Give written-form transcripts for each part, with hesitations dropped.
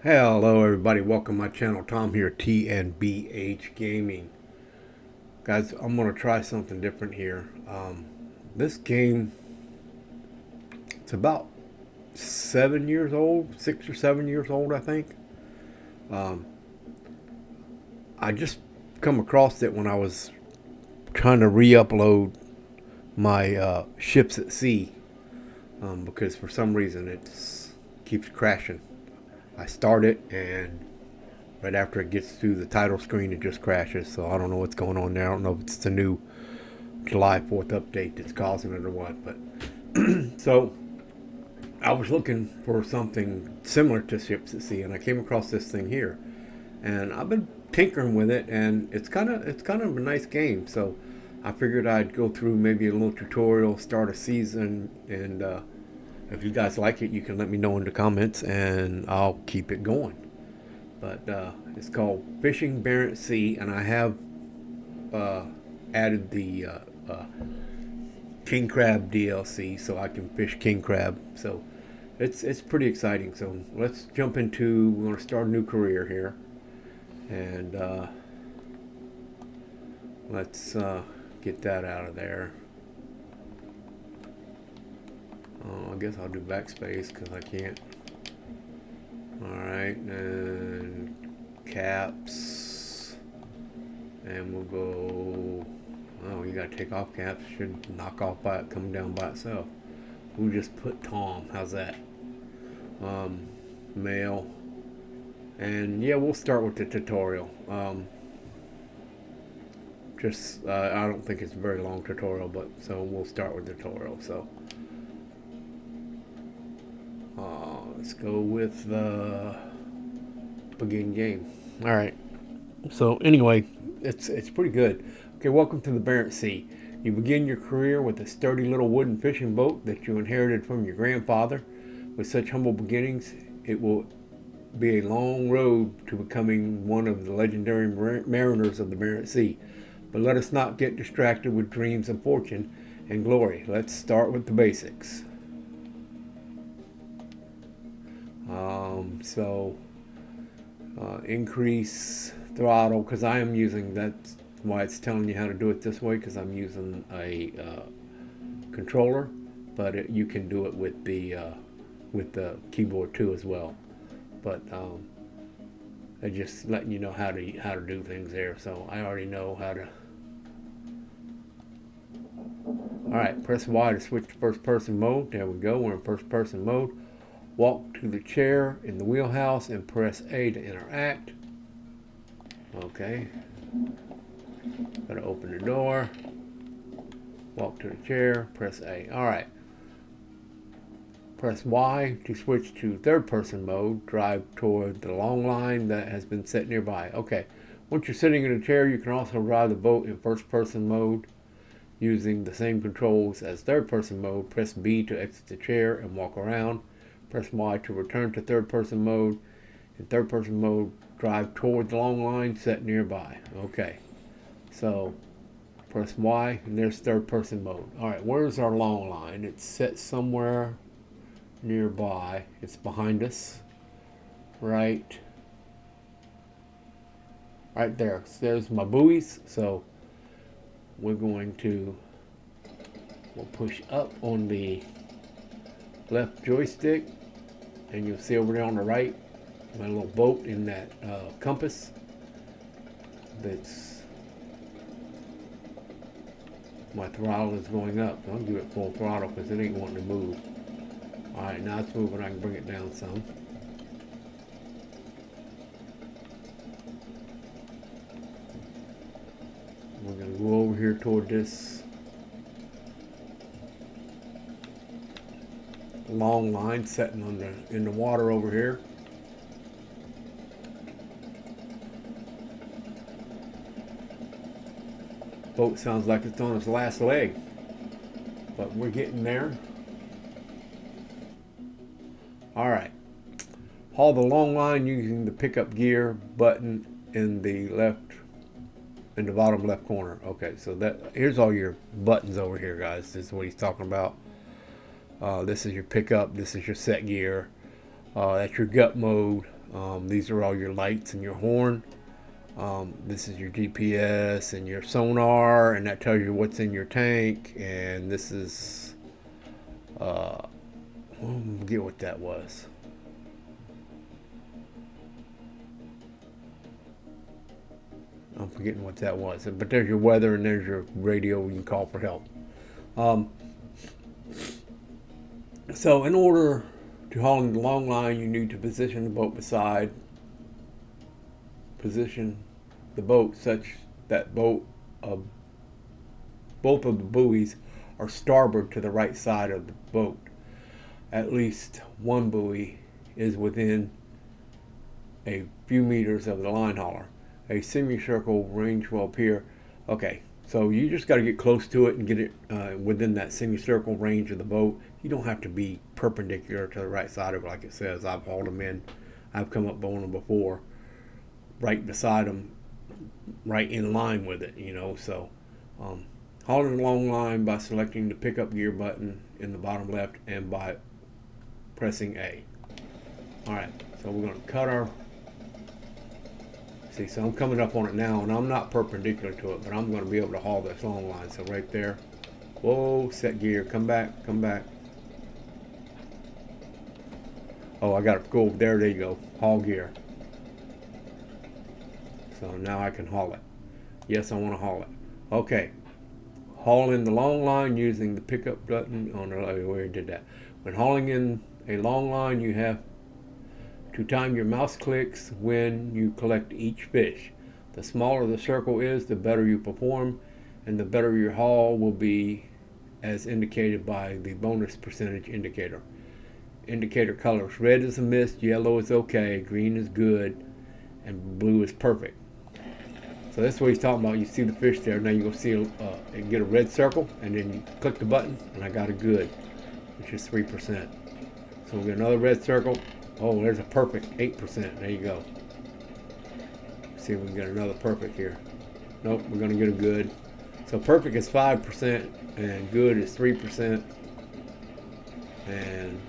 Hello everybody, welcome to my channel. Tom here, T&BH Gaming. Guys, I'm going to try something different here. This game, it's about 7 years old, 6 or 7 years old I think. Um, I just come across it when I was trying to re-upload my ships at sea, because for some reason it keeps crashing. I start it and right after it gets through the title screen, it just crashes. So I don't know what's going on there. I don't know if it's the new July 4th update that's causing it or what. But so I was looking for something similar to Ships at Sea, and I came across this thing here, and I've been tinkering with it, and it's kind of a nice game. So I figured I'd go through maybe a little tutorial, start a season, and if you guys like it, you can let me know in the comments, and I'll keep it going. But it's called Fishing Barents Sea, and I have uh, added the king crab DLC, so I can fish king crab. So it's pretty exciting. So let's jump into. We're going to start a new career here, and let's get that out of there. I guess I'll do backspace because I can't. All right, and caps, and we'll go. Oh, you gotta take off caps. Should knock off by it, come down by itself. We'll just put Tom. How's that? Um, Male, and yeah, we'll start with the tutorial. Just I don't think it's a very long tutorial, but so we'll start with the tutorial. So let's go with the begin game. All right. So anyway, it's pretty good. Okay, welcome to the Barents Sea. You begin your career with a sturdy little wooden fishing boat that you inherited from your grandfather. With such humble beginnings, it will be a long road to becoming one of the legendary mariners of the Barents Sea. But let us not get distracted with dreams of fortune and glory. Let's start with the basics. So increase throttle because I am using that's why it's telling you how to do it this way because I'm using a controller, but you can do it with the keyboard too as well. But they're just letting you know how to do things there. So I already know how to. All right, press Y to switch to first person mode. There we go. We're in first person mode. Walk to the chair in the wheelhouse and press A to interact. Okay. Gotta open the door. Walk to the chair. Press A. Alright. Press Y to switch to third person mode. Drive toward the long line that has been set nearby. Okay. Once you're sitting in a chair, you can also drive the boat in first person mode using the same controls as third person mode. Press B to exit the chair and walk around. Press Y to return to third person mode. In third person mode, drive toward the long line set nearby. Okay, so press Y and there's third person mode. Alright, where's our long line? It's set somewhere nearby. It's behind us. Right there. So there's my buoys. So we're going to we'll push up on the left joystick, and you'll see over there on the right my little boat in that compass. That's my throttle is going up. I'll give it full throttle because it ain't wanting to move. All right, now it's moving. I can bring it down some. We're gonna go over here toward this long line setting on in the water over here. Boat sounds like it's on its last leg, but we're getting there. All right. Haul the long line using the pickup gear button in the bottom left corner. Okay, so here's all your buttons over here, guys. This is what he's talking about. This is your pickup. This is your set gear. That's your gut mode. These are all your lights and your horn. This is your GPS and your sonar, and that tells you what's in your tank. And this is, I forget what that was. I'm forgetting what that was. But there's your weather and there's your radio. You can call for help. So in order to haul in the long line, you need to position the boat position the boat such that both of the buoys are starboard to the right side of the boat. At least one buoy is within a few meters of the line hauler. A semicircle range will appear. Okay, so you just got to get close to it and get it within that semicircle range of the boat. You don't have to be perpendicular to the right side of it like it says. I've hauled them in. I've come up on them before, right beside them, right in line with it, you know. So hauling a long line by selecting the pickup gear button in the bottom left and by pressing A. Alright, so we're going to cut our, see, so I'm coming up on it now and I'm not perpendicular to it, but I'm going to be able to haul this long line. So right there, whoa, set gear, come back, come back. Oh, I got to go over there, there you go, haul gear. So now I can haul it. Yes, I want to haul it. Okay, haul in the long line using the pickup button. Oh no, I already did that. When hauling in a long line, you have to time your mouse clicks when you collect each fish. The smaller the circle is, the better you perform, and the better your haul will be, as indicated by the bonus percentage indicator. Indicator colors: red is a miss, yellow is okay, green is good, and blue is perfect. So that's what he's talking about. You see the fish there. Now you're going to see and get a red circle, and then you click the button, and I got a good, which is 3%. So we'll get another red circle. Oh, there's a perfect, 8%. There you go. See if we can get another perfect here. Nope, we're going to get a good. So perfect is 5%, and good is 3%. And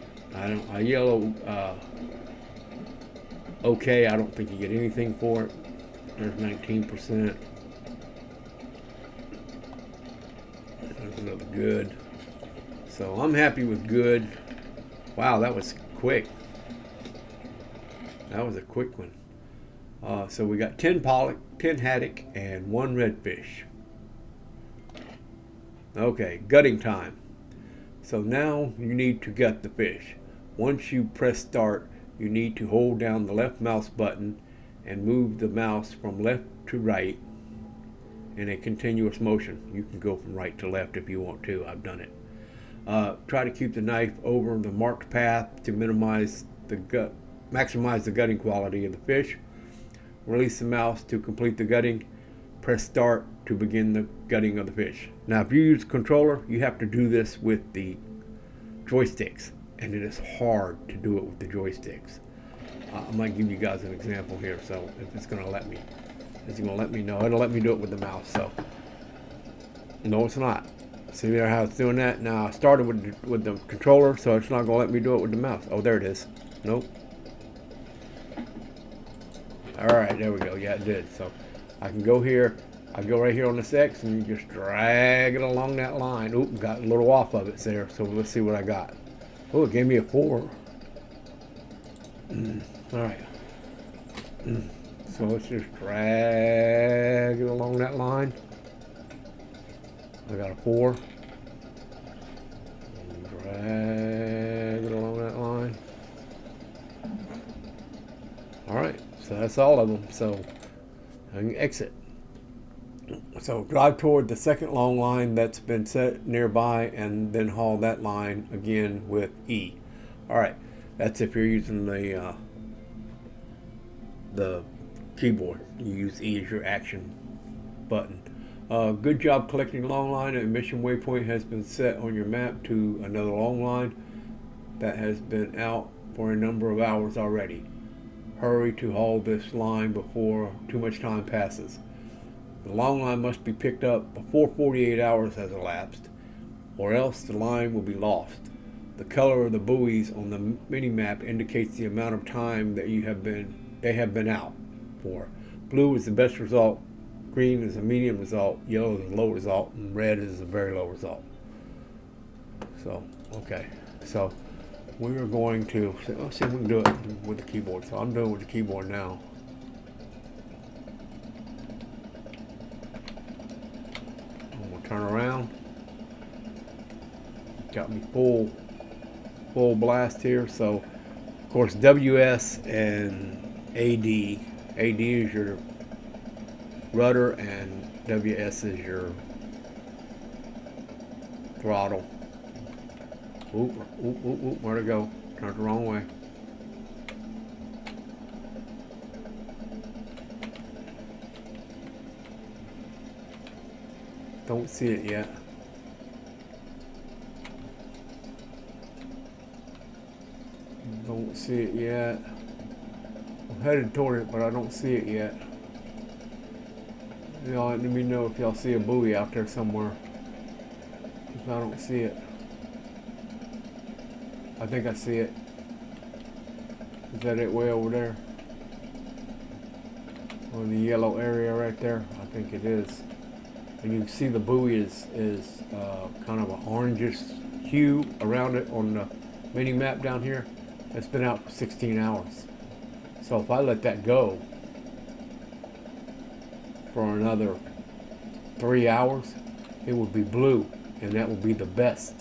a yellow, okay, I don't think you get anything for it. There's 19%. There's another good. So I'm happy with good. Wow, that was quick. That was a quick one. So we got 10 pollock, 10 haddock, and 1 redfish. Okay, gutting time. So now you need to gut the fish. Once you press start, you need to hold down the left mouse button and move the mouse from left to right in a continuous motion. You can go from right to left if you want to. I've done it. Try to keep the knife over the marked path to maximize the gutting quality of the fish. Release the mouse to complete the gutting. Press start to begin the gutting of the fish. Now, if you use a controller, you have to do this with the joysticks, and it is hard to do it with the joysticks. I might give you guys an example here, so if it's going to let me. It's going to let me know. It'll let me do it with the mouse, so. No, it's not. See there how it's doing that? Now, I started with the controller, so it's not going to let me do it with the mouse. Oh, there it is. Nope. Alright, there we go. Yeah, it did. So, I can go here. I go right here on this X, and you just drag it along that line. Oop, got a little off of it there, so let's see what I got. Oh, it gave me a 4. Alright. So let's just drag it along that line. I got a 4. Drag it along that line. Alright, so that's all of them. So I can exit. So drive toward the second long line that's been set nearby and then haul that line again with E. Alright, that's if you're using the keyboard. You use E as your action button. Good job collecting long line. A mission waypoint has been set on your map to another long line that has been out for a number of hours already. Hurry to haul this line before too much time passes. The long line must be picked up before 48 hours has elapsed, or else the line will be lost. The color of the buoys on the mini-map indicates the amount of time that you have been they have been out for. Blue is the best result, green is a medium result, yellow is a low result, and red is a very low result. So, okay. So, we are going to, let's see if we can do it with the keyboard. So, I'm doing it with the keyboard now. I'm going to turn around. Got me full blast here. So, of course, WS and AD. AD is your rudder and WS is your throttle. Oop, oop, oop, oop, where'd it go? Turned the wrong way. Don't see it yet. Don't see it yet. I'm headed toward it, but I don't see it yet. Y'all let me know if y'all see a buoy out there somewhere. If I don't see it. I think I see it. Is that it way over there? On the yellow area right there? I think it is. And you can see the buoy is kind of an orangish hue around it on the mini map down here. It's been out for 16 hours. So if I let that go for another 3 hours, it would be blue, and that would be the best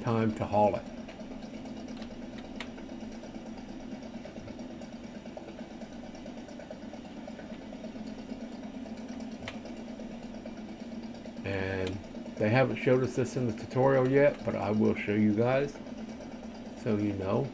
time to haul it. And they haven't showed us this in the tutorial yet, but I will show you guys so you know.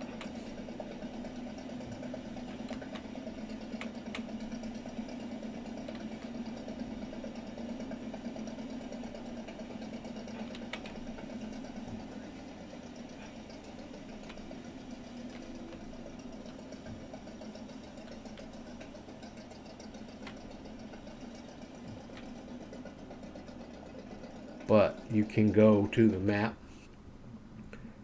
But you can go to the map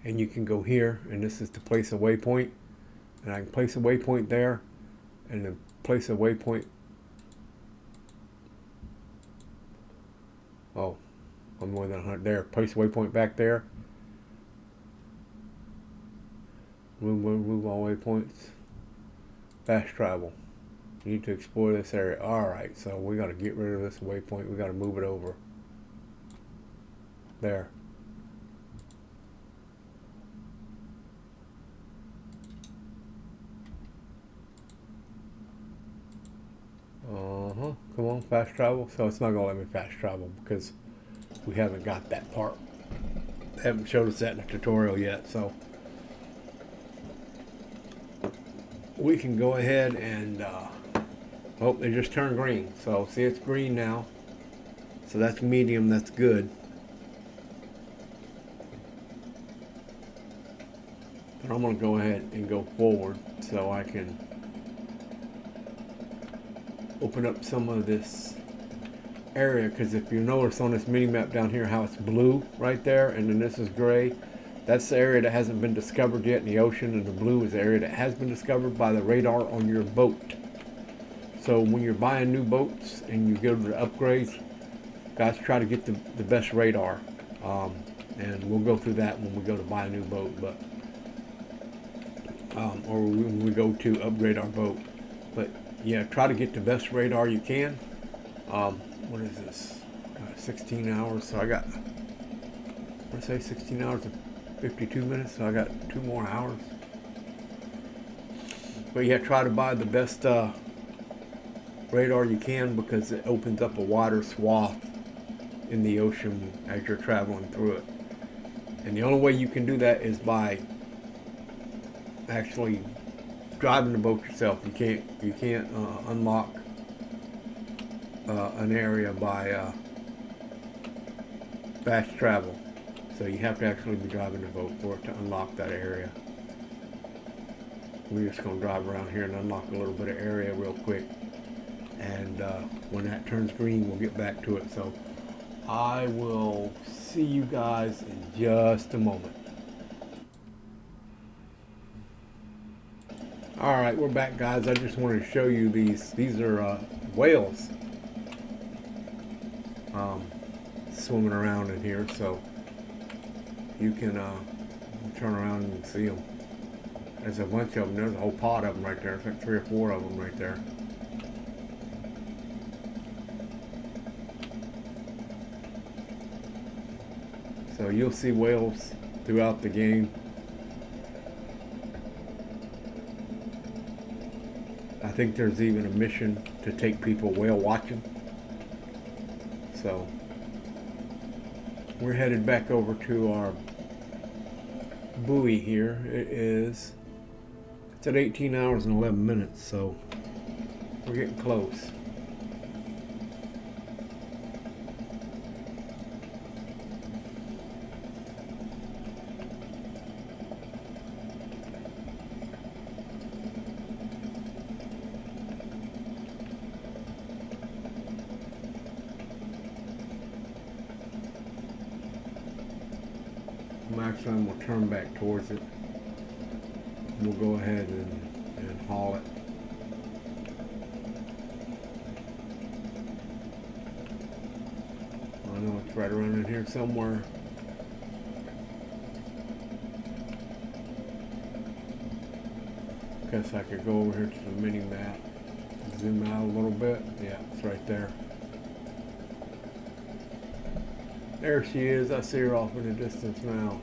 and you can go here, and this is to place a waypoint, and I can place a waypoint there and then place a waypoint. Oh, I'm more than 100 there. Place a waypoint back there. Move all waypoints. Fast travel. You need to explore this area. Alright, so we got to get rid of this waypoint. We got to move it over. There. Come on, fast travel. So it's not going to let me fast travel because we haven't got that part. They haven't showed us that in the tutorial yet. So we can go ahead and, oh, they just turned green. So see, it's green now. So that's medium, that's good. But I'm going to go ahead and go forward so I can open up some of this area, because if you notice on this mini map down here how it's blue right there and then this is gray, that's the area that hasn't been discovered yet in the ocean, and the blue is the area that has been discovered by the radar on your boat. So when you're buying new boats and you go to the upgrades, guys, try to get the best radar, and we'll go through that when we go to buy a new boat, but or when we go to upgrade our boat. But yeah, try to get the best radar you can. What is this? 16 hours. So I got, let's say 16 hours and 52 minutes. So I got 2 more hours. But yeah, try to buy the best radar you can, because it opens up a wider swath in the ocean as you're traveling through it. And the only way you can do that is by actually driving the boat yourself. You can't unlock an area by fast travel. So you have to actually be driving the boat for it to unlock that area. We're just going to drive around here and unlock a little bit of area real quick. And when that turns green, we'll get back to it. So I will see you guys in just a moment. Alright, we're back, guys. I just wanted to show you these. These are whales swimming around in here, so you can turn around and see them. There's a bunch of them. There's a whole pod of them right there. There's like 3 or 4 of them right there. So you'll see whales throughout the game. I think there's even a mission to take people whale watching. So we're headed back over to our buoy here. It's at 18 hours and 11 minutes, so we're getting close. Actually, I'm going to turn back towards it. We'll go ahead and haul it. I know it's right around in here somewhere. Guess I could go over here to the mini map. Zoom out a little bit. Yeah, it's right there. There she is. I see her off in the distance now.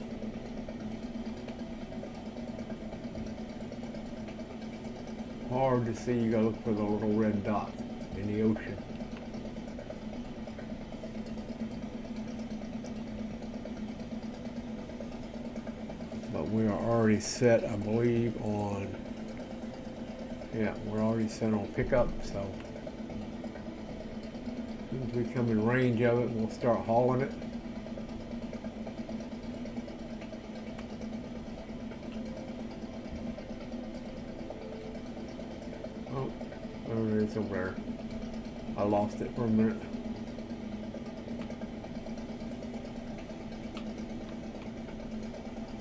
Hard to see. You gotta look for the little red dot in the ocean. But we are already set, I believe, on. Yeah, we're already set on pickup. So as soon as we come in range of it, we'll start hauling it. Oh, there it is over there. I lost it for a minute.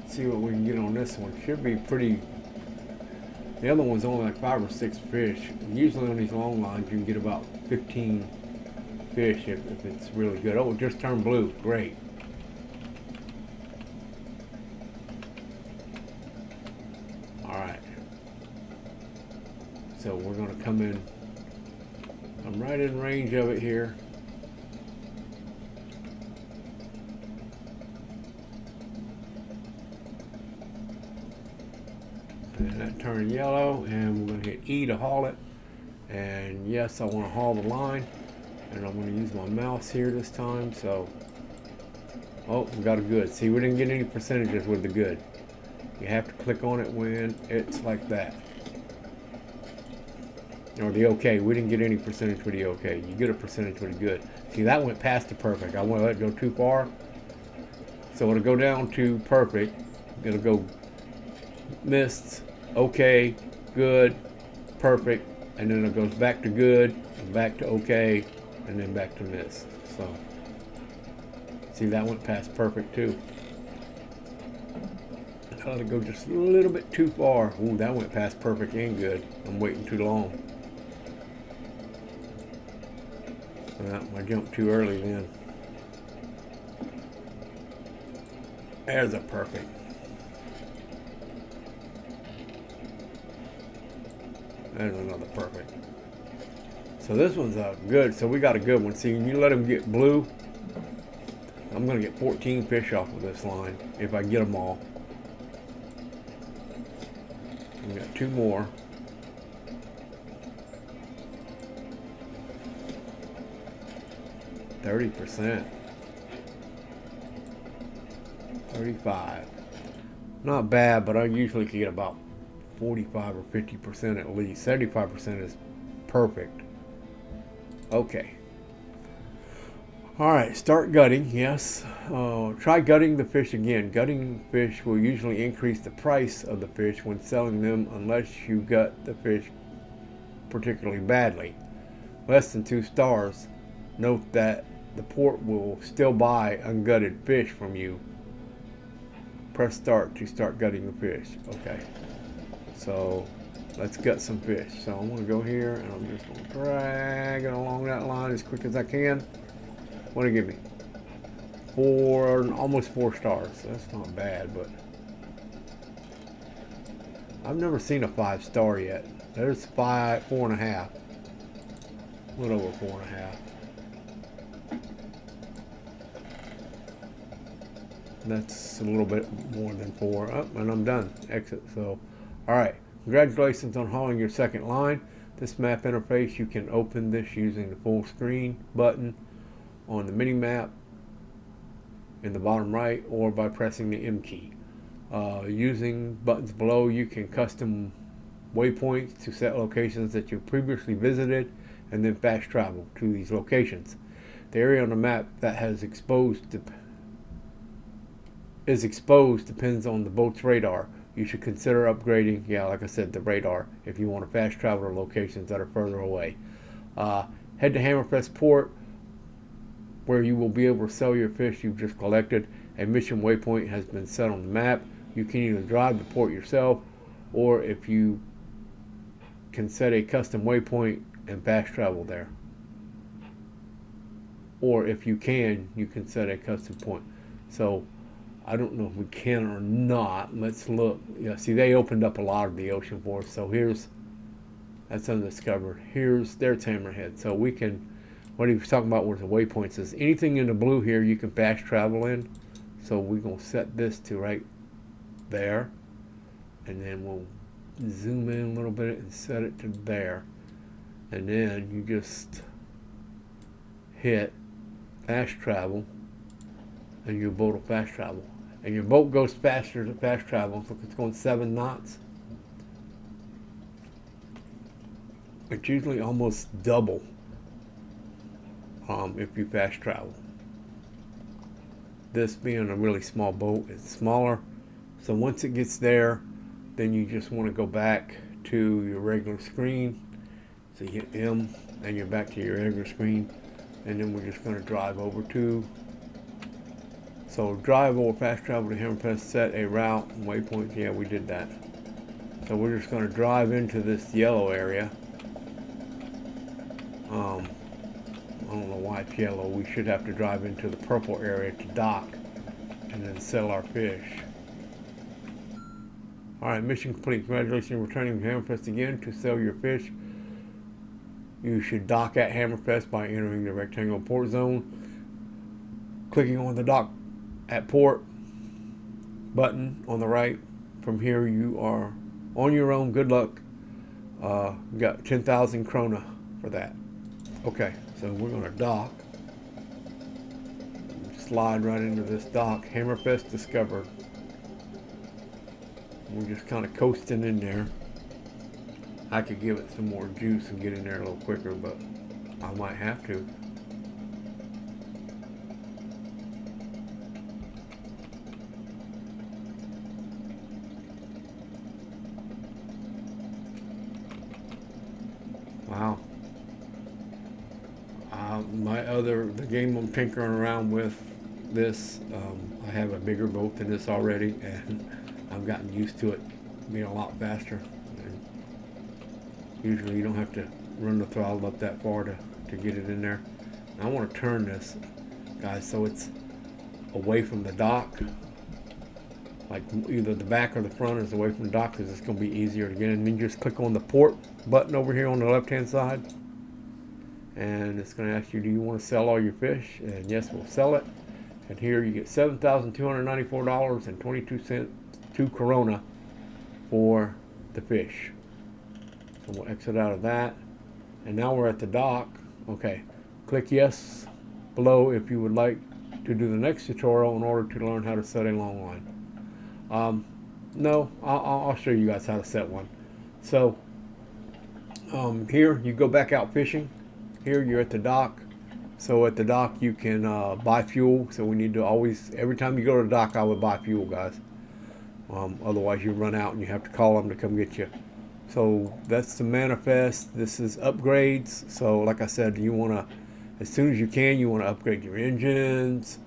Let's see what we can get on this one. Should be pretty. The other one's only like 5 or 6 fish. Usually on these long lines you can get about 15 fish if it's really good. Oh, it just turned blue. Great. Alright. So we're going to come in. I'm right in range of it here. And that turned yellow, and we're going to hit E to haul it. And yes, I want to haul the line, and I'm going to use my mouse here this time. So, oh, we got a good. See, we didn't get any percentages with the good. You have to click on it when it's like that. Or the okay. We didn't get any percentage with the okay. You get a percentage with the good. See, that went past the perfect. I want to let it go too far. So it'll go down to perfect. It'll go missed, okay, good, perfect, and then it goes back to good, and back to okay, and then back to missed. So, see, that went past perfect too. I let it go just a little bit too far. Ooh, that went past perfect and good. I'm waiting too long. I jumped too early then. There's a perfect. There's another perfect. So this one's good. So we got a good one. See, when you let them get blue, I'm going to get 14 fish off of this line if I get them all. We got 2 more. %. 35. Not bad, but I usually can get about 45 or 50% at least. 75% is perfect. Okay. Alright, start gutting, yes. Try gutting the fish again. Gutting fish will usually increase the price of the fish when selling them unless you gut the fish particularly badly. Less than 2 stars. Note that the port will still buy ungutted fish from you. Press start to start gutting the fish. Okay. So let's gut some fish. So I'm going to go here and I'm just going to drag it along that line as quick as I can. What do you give me? Almost 4 stars. That's not bad, but I've never seen a 5-star yet. There's 4.5. A little over 4.5. That's a little bit more than 4. Oh, and I'm done. Exit. So, all right. Congratulations on hauling your second line. This map interface, you can open this using the full screen button on the mini map in the bottom right, or by pressing the M key. Using buttons below, you can custom waypoints to set locations that you previously visited and then fast travel to these locations. The area on the map that is exposed depends on the boat's radar. You should consider upgrading, like I said, the radar if you want to fast travel to locations that are further away. Head to Hammerfest Port, where you will be able to sell your fish you've just collected. A mission waypoint has been set on the map. You can either drive the port yourself, or if you can set a custom waypoint and fast travel there. Or if you can set a custom point. So I don't know if we can or not. Let's look. Yeah, see, they opened up a lot of the ocean for us. So that's undiscovered. There's Hammerhead. So we can, what he was talking about was the waypoints. Is anything in the blue here you can fast travel in. So we're going to set this to right there. And then we'll zoom in a little bit and set it to there. And then you just hit fast travel, and your boat will fast travel. And your boat goes faster to fast travel. Look, it's going 7 knots. It's usually almost double if you fast travel. This being a really small boat, it's smaller. So once it gets there, then you just want to go back to your regular screen. So you hit M, and you're back to your regular screen. And then we're just going to drive over to. So drive or fast travel to Hammerfest, set a route and waypoint. Yeah, we did that. So we're just going to drive into this yellow area. I don't know why it's yellow. We should have to drive into the purple area to dock and then sell our fish. Alright, mission complete. Congratulations on returning to Hammerfest again to sell your fish. You should dock at Hammerfest by entering the rectangular port zone, clicking on the dock at port button on the right. From here you are on your own. Good luck. You got 10,000 krona for that. Okay, so we're going to dock. Slide right into this dock. Hammerfest discovered. We're just kind of coasting in there. I could give it some more juice and get in there a little quicker, but I might have to. Wow. The game I'm tinkering around with this, I have a bigger boat than this already, and I've gotten used to it being a lot faster. And usually you don't have to run the throttle up that far to get it in there. And I want to turn this, guys, so it's away from the dock. Like either the back or the front is away from the dock, because it's going to be easier to get in. And then just click on the port button over here on the left hand side, and it's going to ask you, do you want to sell all your fish? And yes, we'll sell it. And here you get $7,294.22 2 Corona for the fish. So we'll exit out of that, and now we're at the dock. Okay, click yes below if you would like to do the next tutorial in order to learn how to set a long line. No, I'll show you guys how to set one. So here you go back out fishing. Here you're at the dock. So at the dock you can buy fuel. So we need to always, every time you go to the dock, I would buy fuel, guys. Otherwise you run out and you have to call them to come get you. So that's the manifest. This is upgrades. So like I said, you want to, as soon as you can, you want to upgrade your engines.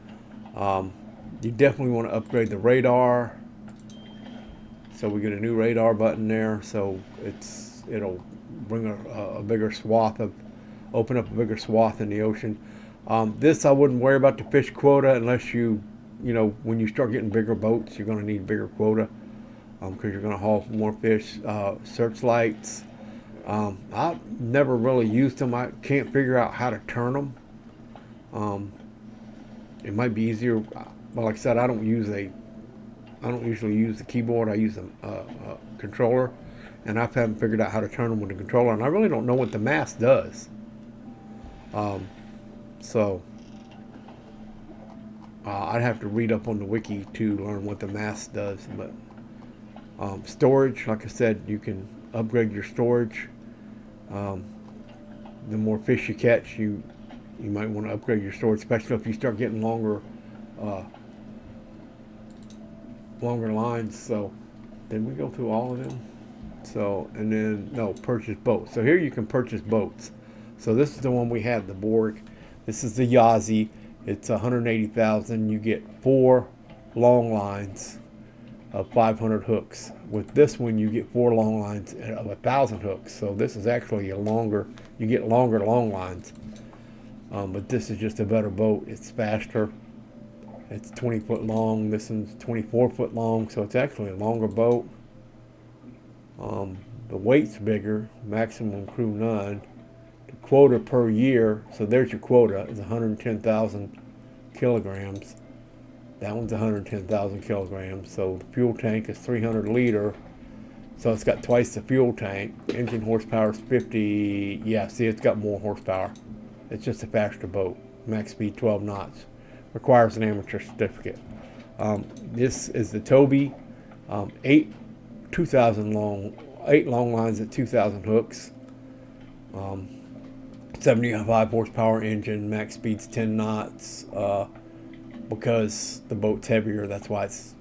You definitely want to upgrade the radar. So we get a new radar button there, so it'll bring a bigger swath of, open up a bigger swath in the ocean. This I wouldn't worry about the fish quota unless you know, when you start getting bigger boats, you're going to need bigger quota because you're going to haul more fish. Searchlights, I've never really used them. I can't figure out how to turn them. It might be easier. Well, like I said, I don't usually use the keyboard. I use a controller, and I haven't figured out how to turn them with the controller. And I really don't know what the mast does. So I'd have to read up on the wiki to learn what the mast does. But storage, like I said, you can upgrade your storage. The more fish you catch, you might want to upgrade your storage, especially if you start getting longer lines. So did we go through all of them? So, and then no, purchase boats. So here you can purchase boats. So this is the one we have, the Borg. This is the Yazzie. It's 180,000. You get 4 long lines of 500 hooks. With this one, you get 4 long lines of 1,000 hooks. So this is actually a longer. You get longer long lines. But this is just a better boat. It's faster. It's 20 foot long. This one's 24 foot long. So it's actually a longer boat. The weight's bigger. Maximum crew 9. The quota per year. So there's your quota. Is 110,000 kilograms. That one's 110,000 kilograms. So the fuel tank is 300 liter. So it's got twice the fuel tank. Engine horsepower is 50. Yeah, see, it's got more horsepower. It's just a faster boat. Max speed 12 knots. Requires an amateur certificate. This is the Toby. 8 long lines at 2,000 hooks. 75 horsepower engine. Max speed's 10 knots. Because the boat's heavier, that's why it's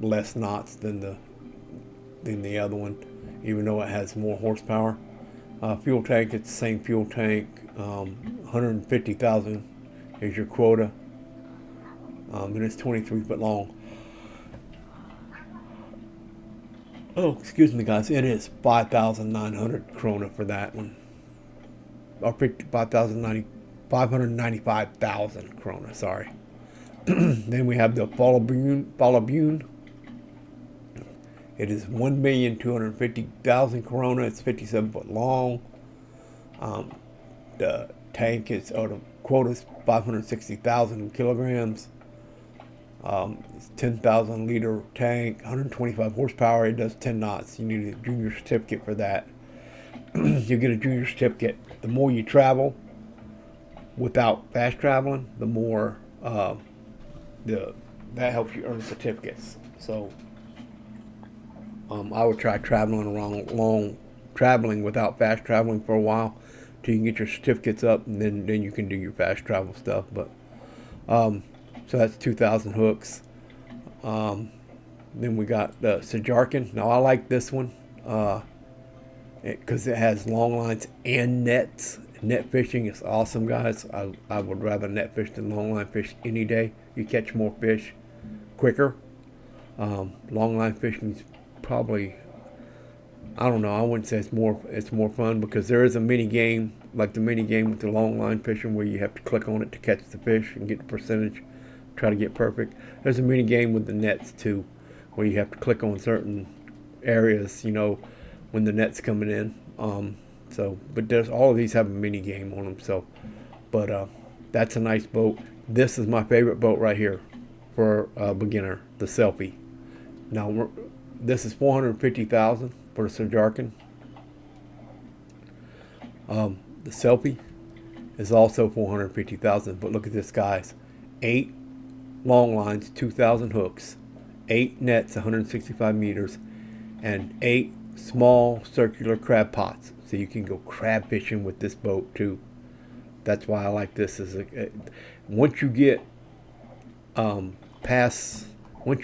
less knots than the other one, even though it has more horsepower. Fuel tank, it's the same fuel tank. 150,000 is your quota, and it's 23 foot long. Oh, excuse me, guys. It is 5,900 krona for that one, or 595,000 krona. Sorry. Then we have the Fallabune. It is 1,250,000 krona. It's 57 foot long. The tank is, or the quota is 560,000 kilograms. It's 10,000 liter tank, 125 horsepower. It does 10 knots. You need a junior certificate for that. You get a junior certificate. The more you travel without fast traveling, the more that helps you earn certificates. So I would try traveling without fast traveling for a while till you can get your certificates up, and then you can do your fast travel stuff. But so that's 2,000 hooks. Then we got the Sajarkin. Now I like this one because it has long lines and nets. Net fishing is awesome, guys. I would rather net fish than long line fish any day. You catch more fish quicker. Long line fishing is probably, I don't know, I wouldn't say it's more fun, because there is a mini game, like the mini game with the long line fishing, where you have to click on it to catch the fish and get the percentage, try to get perfect. There's a mini game with the nets too, where you have to click on certain areas, you know, when the net's coming in. So, but there's, all of these have a mini game on them. So, but that's a nice boat. This is my favorite boat right here for a beginner, the Selfie. Now, this is 450,000 for the Sajarkin. The Selfie is also 450,000. But look at this, guys: 8 long lines, 2,000 hooks, 8 nets, 165 meters, and 8 small circular crab pots. So you can go crab fishing with this boat too. That's why I like this. Once you get once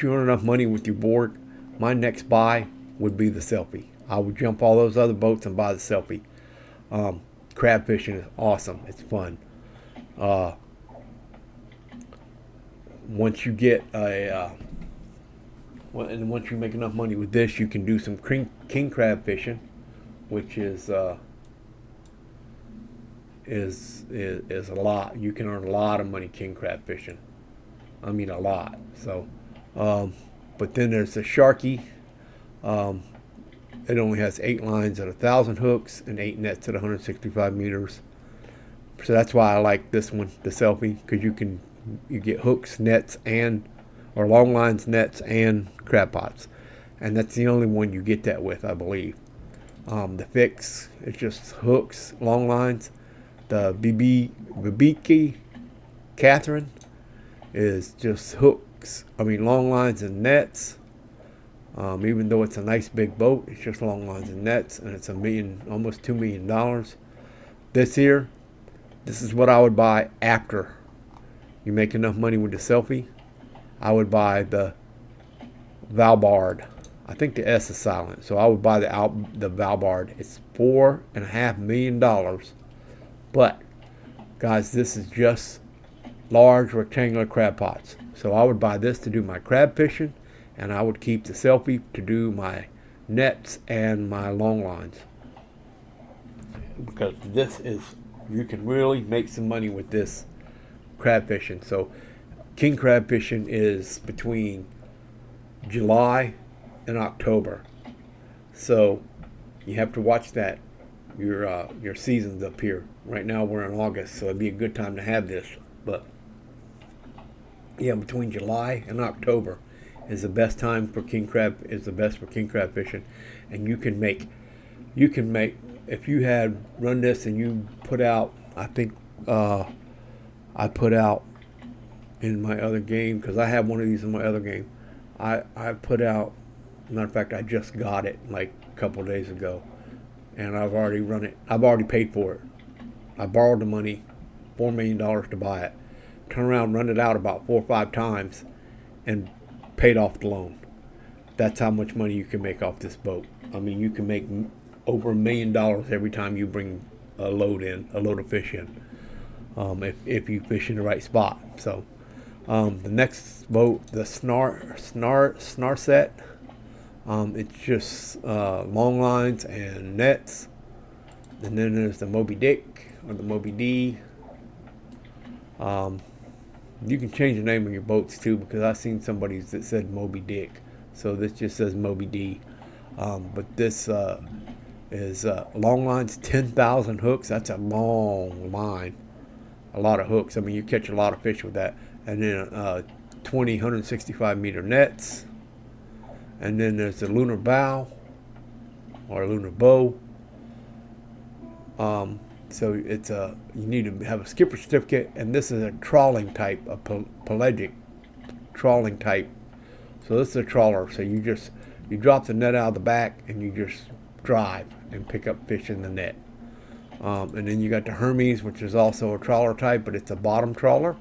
you earn enough money with your board, my next buy would be the Selfie. I would jump all those other boats and buy the Selfie. Crab fishing is awesome. It's fun. Once you get Well, and once you make enough money with this, you can do some king crab fishing, which is a lot. You can earn a lot of money king crab fishing. I mean, a lot. So, um, but then there's the Sharky. Um, it only has 8 lines at 1,000 hooks and 8 nets at 165 meters. So that's why I like this one, the selfie, because you get hooks, nets, and or long lines, nets, and crab pots, and that's the only one you get that with, I believe. The fix, it's just hooks, long lines. The Babiki Catherine is just hooks. I mean, long lines and nets. Even though it's a nice big boat, it's just long lines and nets, and it's almost $2 million. This here, this is what I would buy after you make enough money with the selfie. I would buy the Valbard. I think the S is silent, so I would buy the Valbard. It's $4.5 million. But guys, this is just large rectangular crab pots. So I would buy this to do my crab fishing, and I would keep the selfie to do my nets and my long lines. Because you can really make some money with this crab fishing. So king crab fishing is between July and October. So you have to watch that your seasons up here. Right now we're in August, so it'd be a good time to have this. But yeah, between July and October is the best time for king crab. Is the best for king crab fishing, and you can make if you had run this and you put out. I think I put out in my other game, because I have one of these in my other game. I put out. Matter of fact, I just got it like a couple of days ago, and I've already run it. I've already paid for it. I borrowed the money, $4 million to buy it. Turn around, run it out about 4 or 5 times, and paid off the loan. That's how much money you can make off this boat. I mean, you can make over $1 million every time you bring a load of fish in, if you fish in the right spot. So the next boat, the Snar set. It's just long lines and nets. And then there's the Moby Dick or the Moby D. You can change the name of your boats too, because I've seen somebody that said Moby Dick. So this just says Moby D. But this is long lines, 10,000 hooks. That's a long line. A lot of hooks. I mean, you catch a lot of fish with that. And then 20 165-meter nets. And then there's the lunar bow or lunar bow. So it's you need to have a skipper certificate, and this is a trawling type, a pelagic trawling type. So this is a trawler. So you drop the net out of the back and you just drive and pick up fish in the net. And then you got the Hermes, which is also a trawler type, but it's a bottom trawler.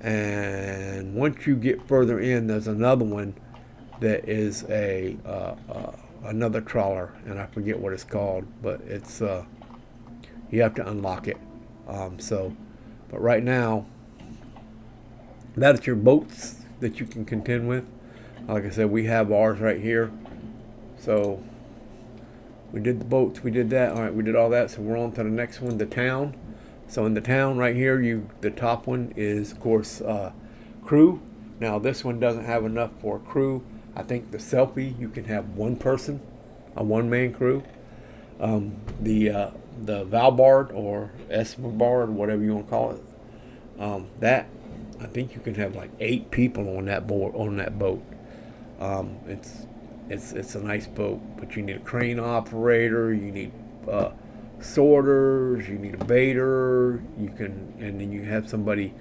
And once you get further in, there's another one that is another trawler, and I forget what it's called, but it's you have to unlock it. But right now, that's your boats that you can contend with. Like I said, we have ours right here. So we did the boats, we did that. All right, we did all that. So we're on to the next one, the town. So in the town right here, the top one is, of course, crew. Now this one doesn't have enough for a crew. I think the selfie, you can have one person, a one-man crew. The Valbard or Esmabard, whatever you want to call it, that I think you can have like 8 people on that boat. It's a nice boat, but you need a crane operator, you need sorters, you need a baiter, and then you have somebody,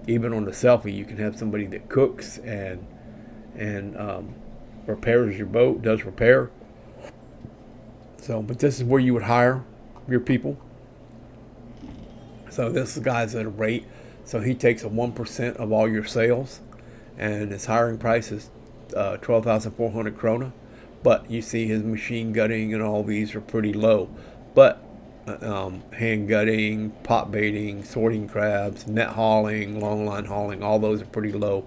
even on the selfie, you can have somebody that cooks and repairs your boat, does repair. So, but this is where you would hire your people. So this guy's at a rate. So he takes a 1% of all your sales, and his hiring price is 12,400 krona. But you see his machine gutting and all these are pretty low. But hand gutting, pot baiting, sorting crabs, net hauling, long line hauling. All those are pretty low,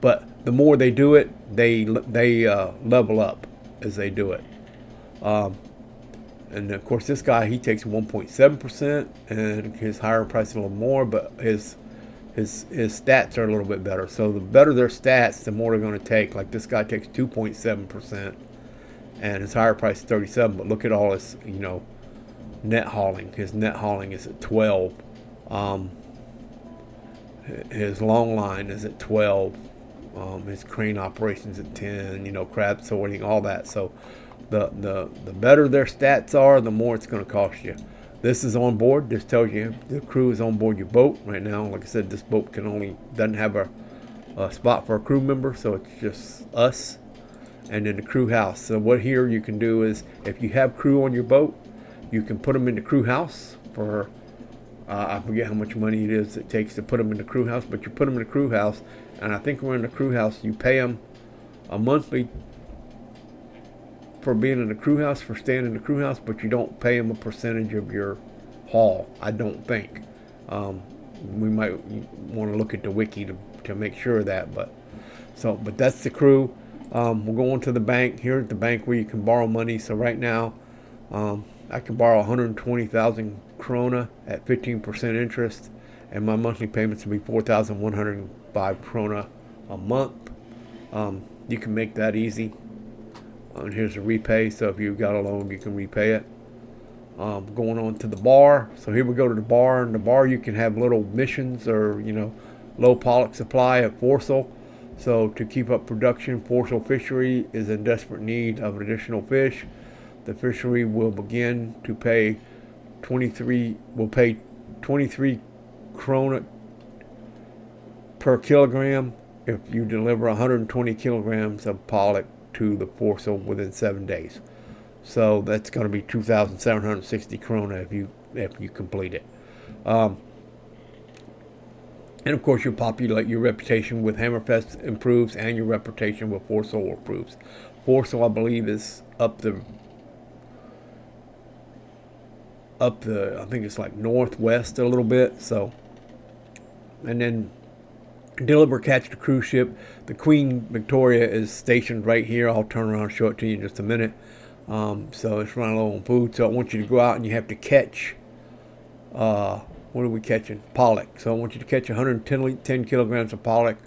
but the more they do it, they level up as they do it. Um, and of course, this guy, he takes 1.7%, and his higher price is a little more, but his stats are a little bit better. So the better their stats, the more they're going to take. Like this guy takes 2.7%, and his higher price is 37. But look at all his, net hauling. His net hauling is at 12. Um, his long line is at 12. His crane operations at 10. Crab sorting, all that. So the better their stats are, the more it's going to cost you. This is on board. This tells you the crew is on board your boat right now. Like I said, this boat doesn't have a spot for a crew member, so it's just us and then the crew house. So what here you can do is, if you have crew on your boat, you can put them in the crew house for I forget how much money it takes to put them in the crew house, but you put them in the crew house, and I think we're in the crew house. You pay them a monthly for being in the crew house, for staying in the crew house, but you don't pay them a percentage of your haul, I don't think. We might want to look at the wiki to make sure of that, but that's the crew. We'll go on to the bank. Here at the bank where you can borrow money. So right now, I can borrow 120,000 krona at 15% interest, and my monthly payments will be 4,105 krona a month. You can make that easy. And here's a repay. So if you've got a loan, you can repay it. Going on to the bar. So here we go to the bar. And the bar, you can have little missions or, low pollock supply of foresel. So to keep up production, foresel fishery is in desperate need of additional fish. The fishery will begin to pay 23 krona per kilogram if you deliver 120 kilograms of pollock to the foresel within 7 days. So that's going to be 2,760 krona if you complete it. And of course, you'll populate your reputation with Hammerfest improves, and your reputation with foresel improves. Foresel, I believe, is up the I think it's like northwest a little bit. So, and then deliver catch to cruise ship. The Queen Victoria is stationed right here. I'll turn around and show it to you in just a minute. So it's running low on food. So I want you to go out and you have to catch. What are we catching? Pollock. So I want you to catch 110 kilograms of pollock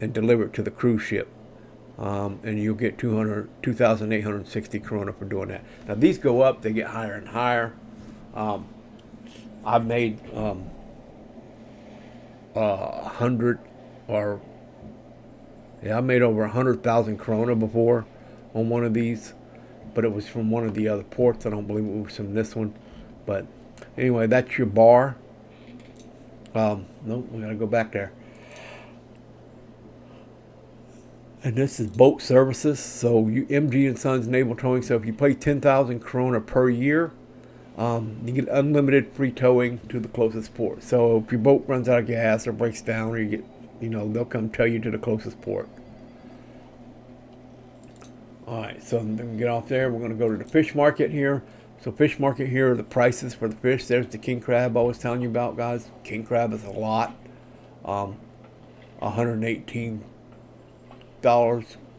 and deliver it to the cruise ship. And you'll get 2,860 krona for doing that. Now these go up, they get higher and higher. I've made 100 or I made over 100,000 krona before on one of these, but it was from one of the other ports. I don't believe it was from this one, but anyway, that's your bar. No, we gotta go back there. And this is boat services. So you MG and Sons Naval Towing. So if you pay 10,000 krona per year, you get unlimited free towing to the closest port. So if your boat runs out of gas or breaks down, or you get, they'll come tow you to the closest port. All right, so then we get off there. We're going to go to the fish market here. So fish market here are the prices for the fish. There's the king crab I was telling you about, guys. King crab is a lot. $118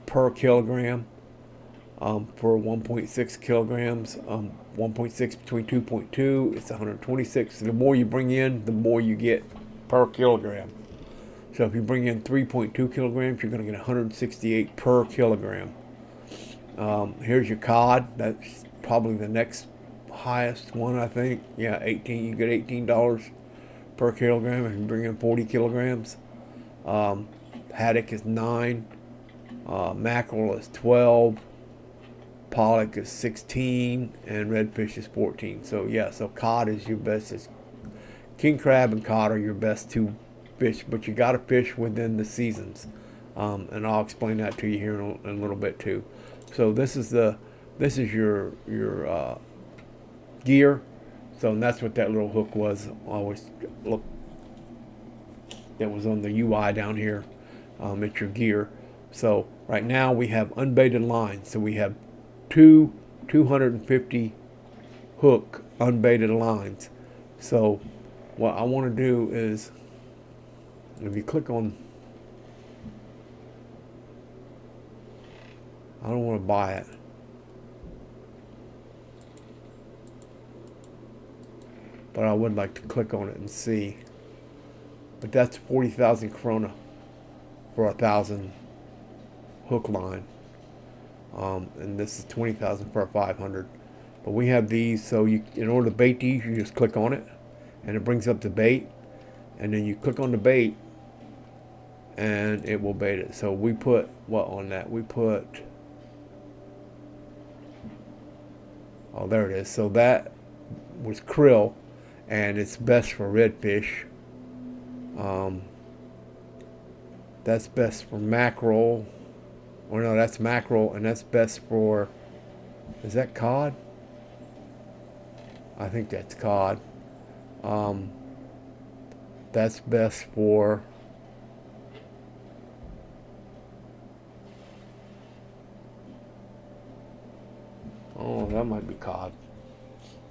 per kilogram for 1.6 kilograms. 1.6 between 2.2, it's 126. The more you bring in, the more you get per kilogram. So if you bring in 3.2 kilograms, you're going to get 168 per kilogram. Here's your cod. That's probably the next highest one, I think. Yeah, 18. You get $18 per kilogram if you bring in 40 kilograms. Haddock is 9. Mackerel is 12. Pollock is 16, and redfish is 14. So yeah, so cod is your best. King crab and cod are your best two fish, but you got to fish within the seasons, and I'll explain that to you here in a little bit too. So this is your gear. So and that's what that little hook was. Always look. That was on the UI down here. It's your gear. So right now we have unbaited lines. So we have two 250 hook unbaited lines. So what I want to do is, if you click on, I don't want to buy it, but I would like to click on it and see. But that's 40,000 krona for 1,000 hook line, and this is 20,000 for a 500. But we have these, so you, in order to bait these, you just click on it, and it brings up the bait, and then you click on the bait, and it will bait it. So we put what on that? We put, oh, there it is. So that was krill, and it's best for redfish. That's best for mackerel. Or no, that's mackerel, and that's best for, is that cod? I think that's cod. That's best for, oh, that might be cod.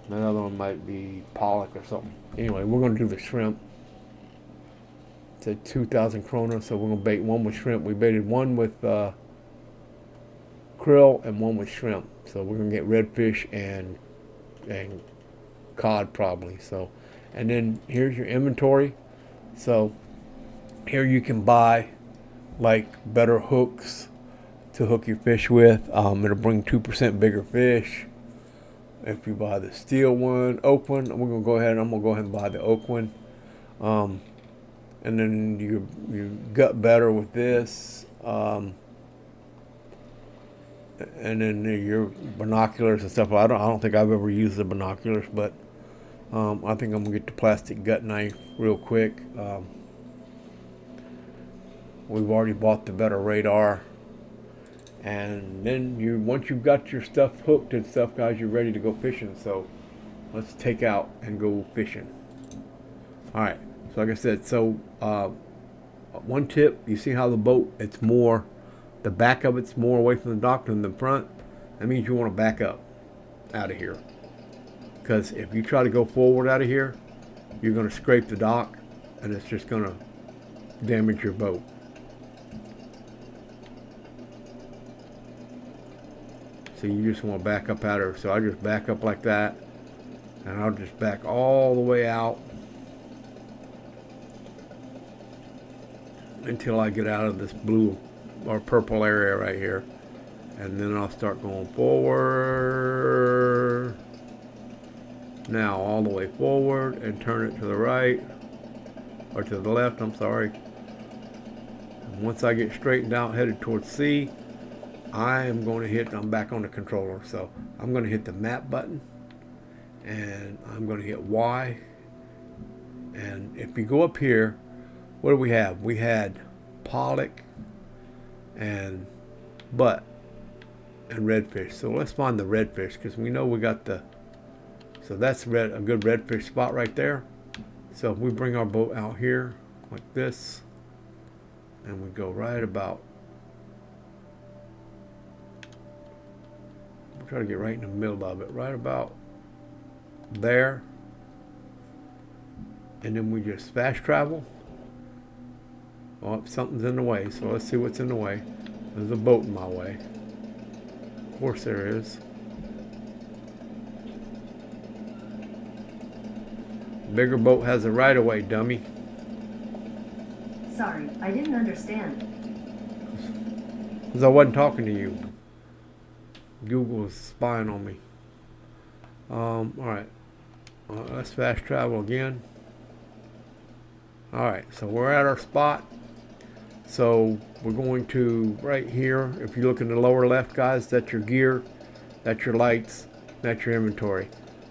Another one might be pollock or something. Anyway, we're going to do the shrimp. It's at 2,000 krona, so we're going to bait one with shrimp. We baited one with krill and one with shrimp. So we're going to get redfish and cod probably. So, and then here's your inventory. So here you can buy like better hooks to hook your fish with. It'll bring 2% bigger fish. If you buy the steel one, oak one, we're gonna go ahead. I'm gonna go ahead and buy the oak one. And then you gut better with this. And then your binoculars and stuff. I don't think I've ever used the binoculars, but I think I'm gonna get the plastic gut knife real quick. We've already bought the better radar. And then once you've got your stuff hooked and stuff, guys, you're ready to go fishing. So let's take out and go fishing. All right. So like I said, so one tip, you see how the boat, it's more, the back of it's more away from the dock than the front. That means you want to back up out of here. Because if you try to go forward out of here, you're going to scrape the dock, and it's just going to damage your boat. So you just want to back up out of her. So I just back up like that, and I'll just back all the way out until I get out of this blue or purple area right here. And then I'll start going forward. Now all the way forward and turn it to the right, or to the left, I'm sorry. And once I get straightened out, headed towards C, I am going to hit, I'm back on the controller, so I'm going to hit the map button, and I'm going to hit Y. And if you go up here, what do we have? We had pollock and butt and redfish. So let's find the redfish, because we know we got the, so that's a good redfish spot right there. So if we bring our boat out here like this, and we go right about, we'll try to get right in the middle of it, right about there, and then we just fast travel. Oh, something's in the way, so let's see what's in the way. There's a boat in my way. Of course there is. Bigger boat has a right of way, dummy. Sorry, I didn't understand. Because I wasn't talking to you. Google is spying on me. Alright. Let's fast travel again. Alright, so we're at our spot. So we're going to right here. If you look in the lower left, guys, that's your gear, that's your lights, that's your inventory.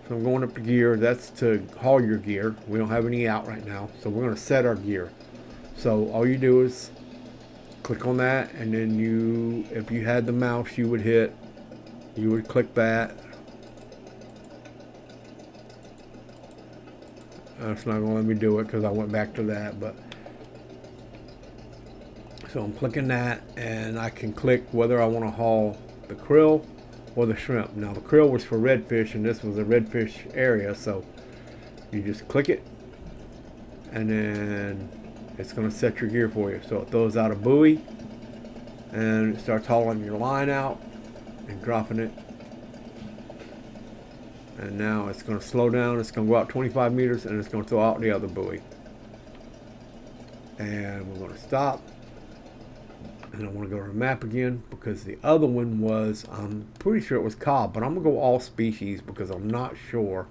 So I'm going up to gear. That's to haul your gear. We don't have any out right now, so we're going to set our gear. So all you do is click on that, and then you, if you had the mouse, you would click that. It's not going to let me do it because I went back to that, but so I'm clicking that, and I can click whether I want to haul the krill for the shrimp. Now the krill was for redfish, and this was a redfish area, so you just click it, and then it's going to set your gear for you. So it throws out a buoy, and it starts hauling your line out and dropping it. And now it's going to slow down. It's going to go out 25 meters, and it's going to throw out the other buoy. And we're going to stop. And I want to go to the map again, because the other one was, I'm pretty sure it was cod, but I'm going to go all species because I'm not sure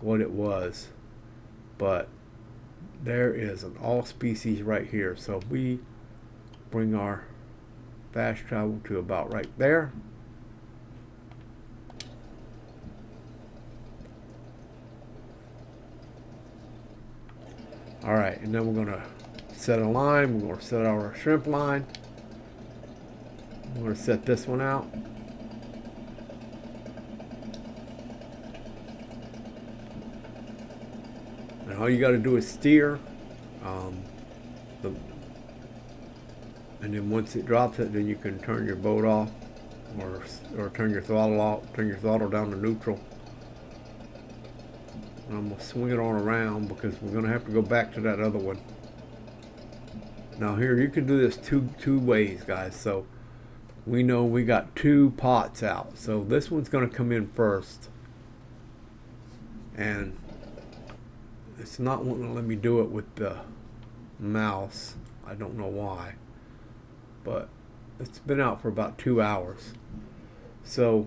what it was. But there is an all species right here. So we bring our fast travel to about right there. All right, and then we're going to set a line. We're going to set our shrimp line. We're going to set this one out. And all you got to do is steer. And then once it drops it, then you can turn your boat off, or turn your throttle off, turn your throttle down to neutral. And I'm going to swing it on around because we're going to have to go back to that other one. Now here, you can do this two ways, guys. So we know we got 2 pots out. So this one's going to come in first. And it's not wanting to let me do it with the mouse. I don't know why. But it's been out for about 2 hours. So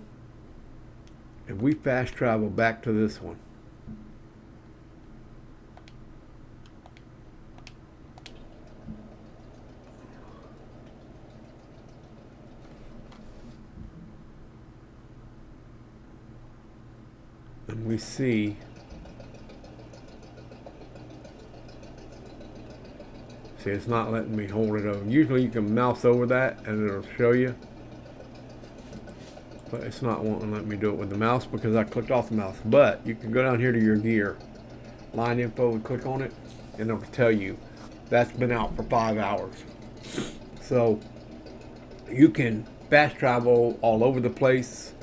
if we fast travel back to this one, and we see it's not letting me hold it over. Usually you can mouse over that and it'll show you, but it's not wanting to let me do it with the mouse because I clicked off the mouse. But you can go down here to your gear, line info, and click on it, and it'll tell you that's been out for 5 hours. So you can fast travel all over the place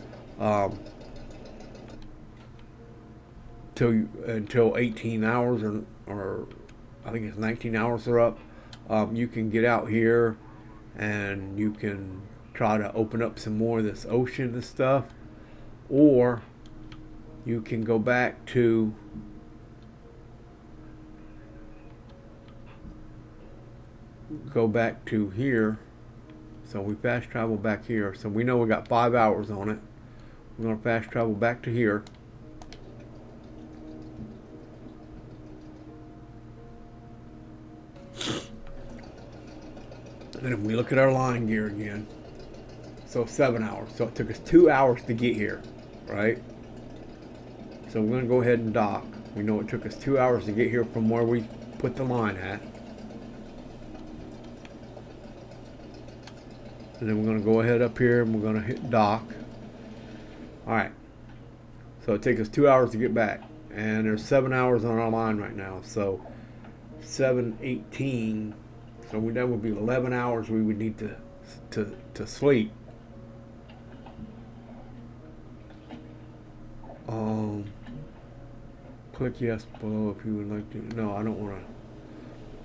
until 18 hours, or I think it's 19 hours are up. You can get out here and you can try to open up some more of this ocean and stuff, or you can go back to here. So we fast travel back here. So we know we got 5 hours on it. We're going to fast travel back to here. And if we look at our line gear again, so 7 hours. So it took us 2 hours to get here, right? So we're going to go ahead and dock. We know it took us 2 hours to get here from where we put the line at. And then we're going to go ahead up here and we're going to hit dock. All right. So it takes us 2 hours to get back. And there's 7 hours on our line right now. So 7:18. So that would be 11 hours we would need to sleep. Click yes below if you would like to. No, I don't want to.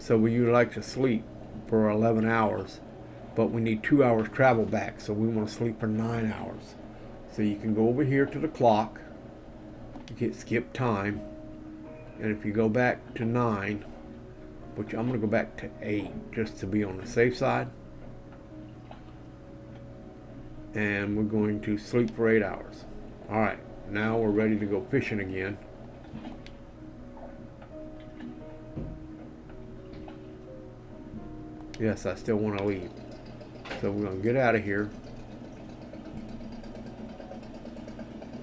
So we would like to sleep for 11 hours, but we need 2 hours travel back. So we want to sleep for 9 hours. So you can go over here to the clock, you hit skip time, and if you go back to 9, which I'm going to go back to 8 just to be on the safe side. And we're going to sleep for 8 hours. All right, now we're ready to go fishing again. Yes, I still want to leave. So we're going to get out of here.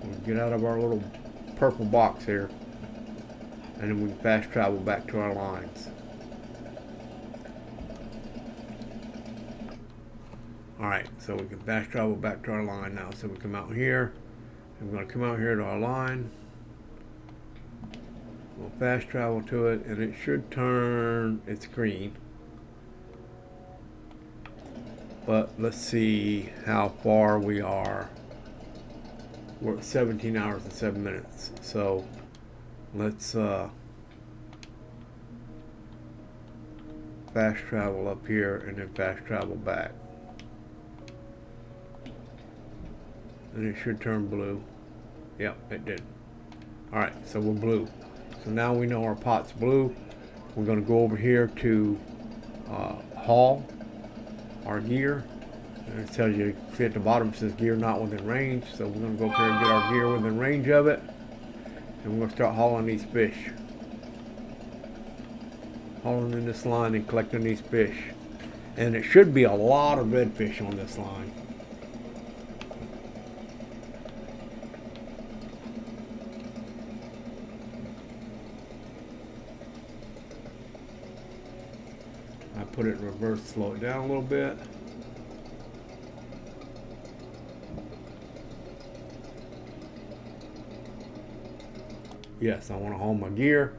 We'll get out of our little purple box here. And then we can fast travel back to our lines. Alright, so we can fast travel back to our line now. So we come out here, and we're going to come out here to our line. We'll fast travel to it, and it should turn its green. But let's see how far we are. We're at 17 hours and 7 minutes. So let's fast travel up here and then fast travel back. And it should turn blue. Yep, it did. Alright, so we're blue. So now we know our pot's blue. We're going to go over here to haul our gear. And it tells you, see at the bottom it says gear not within range. So we're going to go up here and get our gear within range of it. And we're going to start hauling these fish. Hauling in this line and collecting these fish. And it should be a lot of redfish on this line. I put it in reverse, slow it down a little bit. Yes, I want to haul my gear.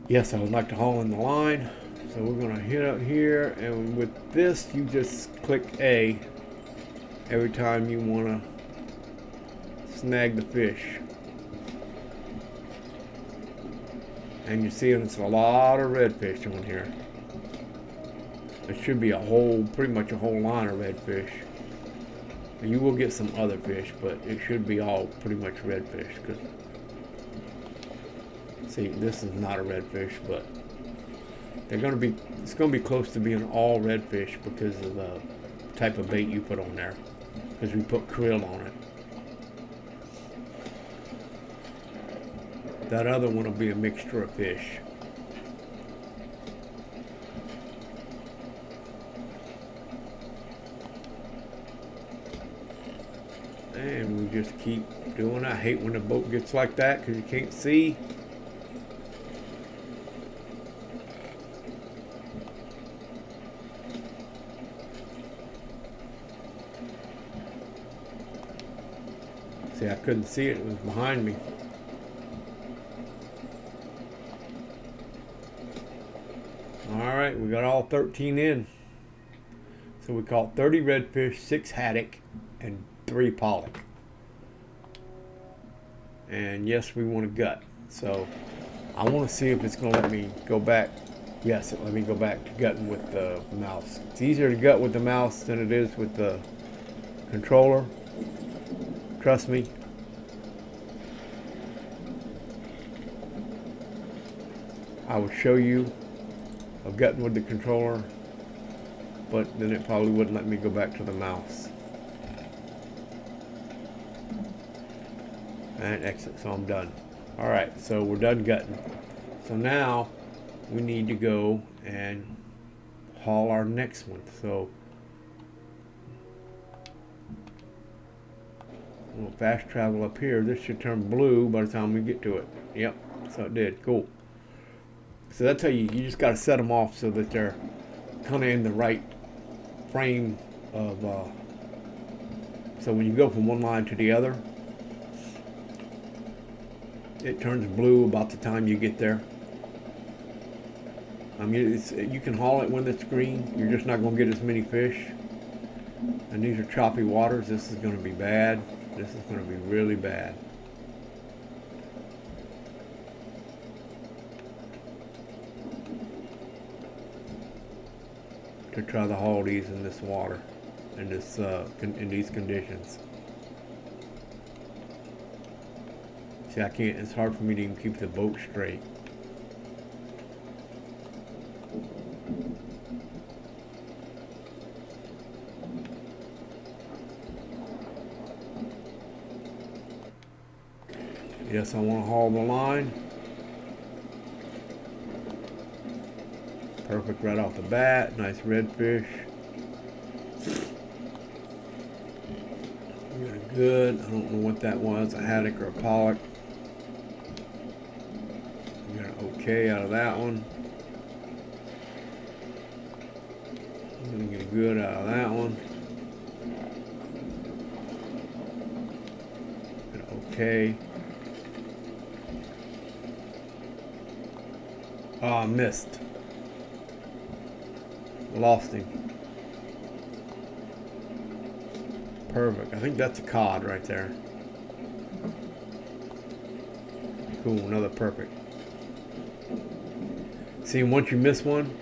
Yes, I would like to haul in the line. So we're going to hit up here, and with this you just click A every time you want to snag the fish. And you see it's a lot of redfish on here. It should be a whole, pretty much a whole line of redfish. You will get some other fish, but it should be all pretty much redfish. Cause see, this is not a redfish, but they're going to be. It's going to be close to being all redfish because of the type of bait you put on there. Because we put krill on it. That other one will be a mixture of fish. And we just keep doing it. I hate when the boat gets like that because you can't see. See, I couldn't see it. It was behind me. Alright, we got all 13 in. So we caught 30 redfish, 6 haddock, and 3 pollock. And yes, we want a gut. So I want to see if it's going to let me go back. Yes, it let me go back to gutting with the mouse. It's easier to gut with the mouse than it is with the controller. Trust me. I would show you of gutting with the controller, but then it probably wouldn't let me go back to the mouse. And exit, so I'm done. Alright, so we're done gutting. So now we need to go and haul our next one. So we'll fast travel up here. This should turn blue by the time we get to it. Yep, so it did. Cool. So that's how you just got to set them off so that they're kind of in the right frame of, so when you go from one line to the other, it turns blue about the time you get there. I mean, you can haul it when it's green. You're just not going to get as many fish. And these are choppy waters. This is going to be bad. This is going to be really bad. To try to haul these in this water, in this in these conditions. See, I can't. It's hard for me to even keep the boat straight. Yes, I want to haul the line. Perfect right off the bat. Nice redfish. Really good. I don't know what that was, a haddock or a pollock. We got an okay out of that one. I'm gonna get a good out of that one. Got an okay. Oh, I missed. Lost him. Perfect. I think that's a cod right there. Cool, another perfect. See, once you miss one,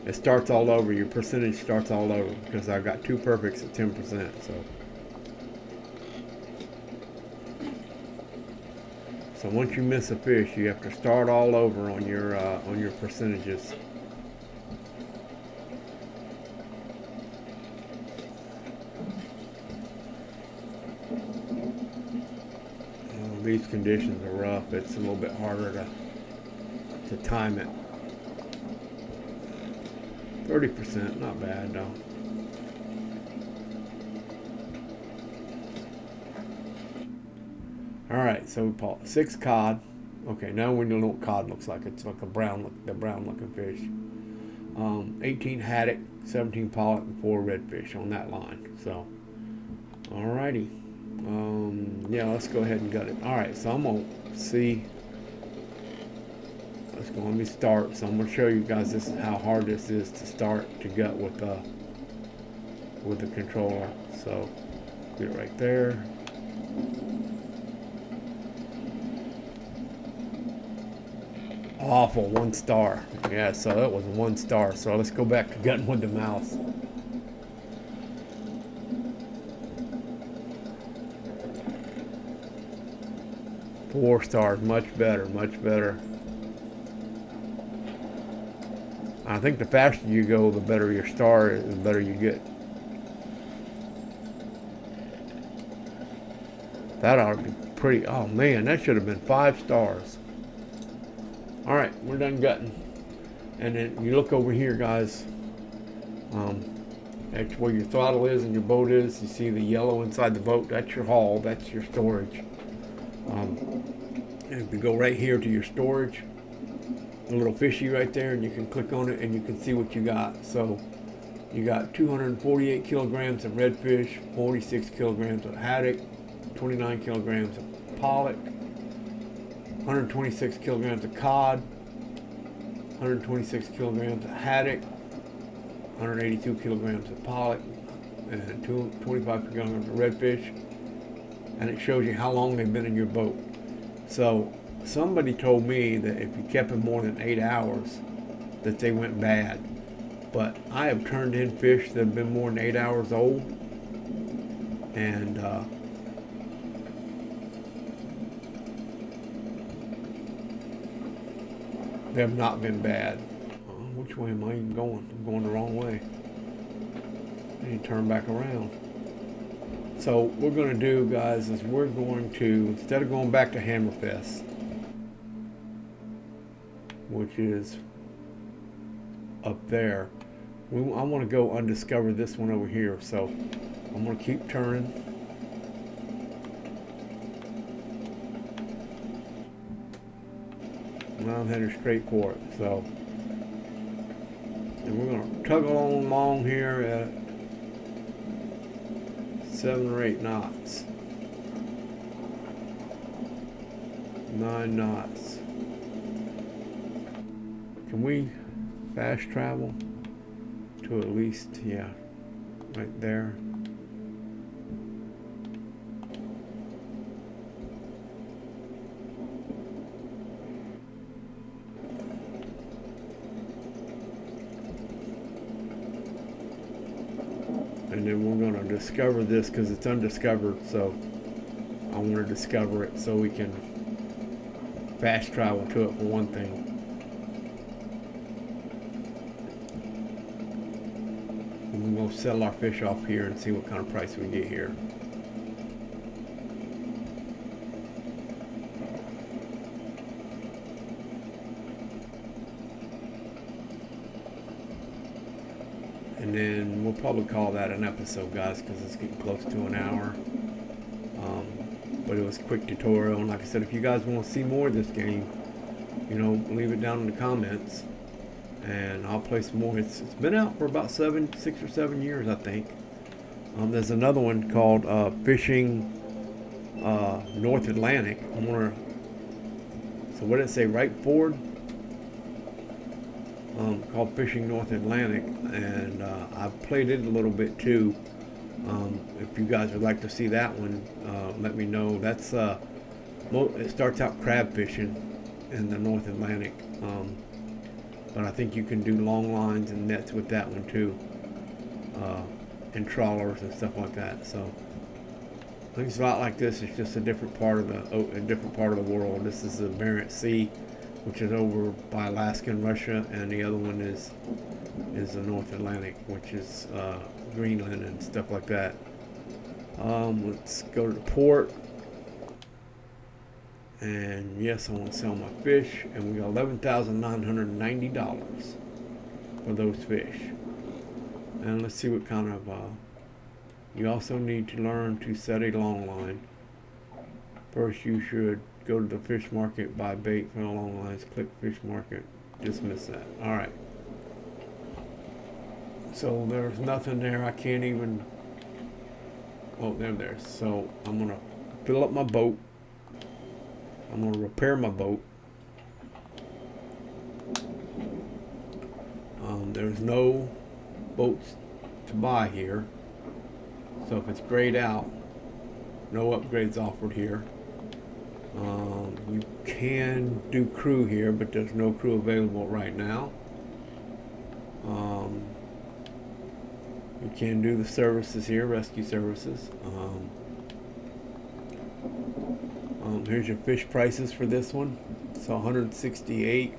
it starts all over. Your percentage starts all over because I got 2 perfects at 10%. So once you miss a fish, you have to start all over on your percentages. These conditions are rough. It's a little bit harder to time it. 30%, not bad though. Alright, so we pulled 6 cod. Okay, now we know what cod looks like. It's like the brown looking fish. 18 haddock, 17 pollock, and 4 redfish on that line. So, alrighty. Yeah, let's go ahead and gut it. Alright, so I'm going to see. Let's go, let me start. So I'm going to show you guys this is how hard this is to start to gut with the controller. So, get it right there. Awful, 1 star. Yeah, so that was 1 star. So let's go back to gutting with the mouse. Four stars, much better, much better. I think the faster you go, the better your star is, the better you get. That ought to be pretty. Oh man, that should have been 5 stars. All right, we're done gutting. And then you look over here, guys. That's where your throttle is and your boat is. You see the yellow inside the boat. That's your hull. That's your storage. And if you go right here to your storage, a little fishy right there, and you can click on it and you can see what you got. So you got 248 kilograms of redfish, 46 kilograms of haddock, 29 kilograms of pollock, 126 kilograms of cod, 126 kilograms of haddock, 182 kilograms of pollock, and 25 kilograms of redfish. And it shows you how long they've been in your boat. So somebody told me that if you kept them more than 8 hours, that they went bad. But I have turned in fish that have been more than 8 hours old, and they have not been bad. Which way am I even going? I'm going the wrong way. I need to turn back around. So what we're going to do, guys, is we're going to, instead of going back to Hammerfest, which is up there, I want to go undiscover this one over here. So I'm going to keep turning. Now I'm headed straight for it. So, and we're going to tug along here at 7 or 8 knots. 9 knots. Can we fast travel to at least, yeah, right there? And then we're going to discover this because it's undiscovered, so I want to discover it so we can fast travel to it for one thing. And we'll settle our fish off here and see what kind of price we get here. And then we'll probably call that an episode, guys, because it's getting close to an hour. But it was a quick tutorial, and like I said, if you guys want to see more of this game, you know, leave it down in the comments, and I'll play some more. It's been out for about 6 or 7 years, I think. There's another one called Fishing North Atlantic. So what did it say? Right forward. Called Fishing North Atlantic, and I've played it a little bit too. If you guys would like to see that one, let me know. That's it starts out crab fishing in the North Atlantic, but I think you can do long lines and nets with that one too, and trawlers and stuff like that. So I think it's a lot like this. It's just a different part of the world. This is the Barents Sea, which is over by Alaska and Russia, and the other one is the North Atlantic, which is Greenland and stuff like that. Let's go to the port. And yes, I want to sell my fish, and we got $11,990 for those fish. And let's see what kind of. You also need to learn to set a long line. First, you should go to the fish market, buy bait for the long lines, click fish market, dismiss that. All right. So there's nothing there. I can't even. Oh, there's. So I'm gonna fill up my boat. I'm going to repair my boat. There's no boats to buy here. So if it's grayed out, no upgrades offered here. You can do crew here, but there's no crew available right now. You can do the services here, rescue services. Here's your fish prices for this one. So 168,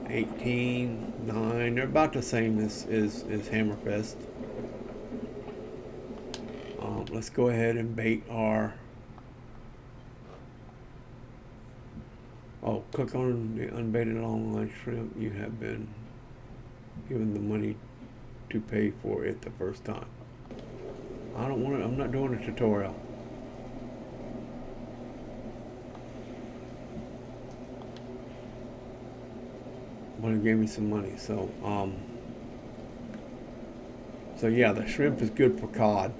18, 9. They're about the same as Hammerfest. Let's go ahead and bait our. Oh, click on the unbaited longline shrimp. You have been given the money to pay for it the first time. I don't want to. I'm not doing a tutorial. But it gave me some money, so yeah, the shrimp is good for cod,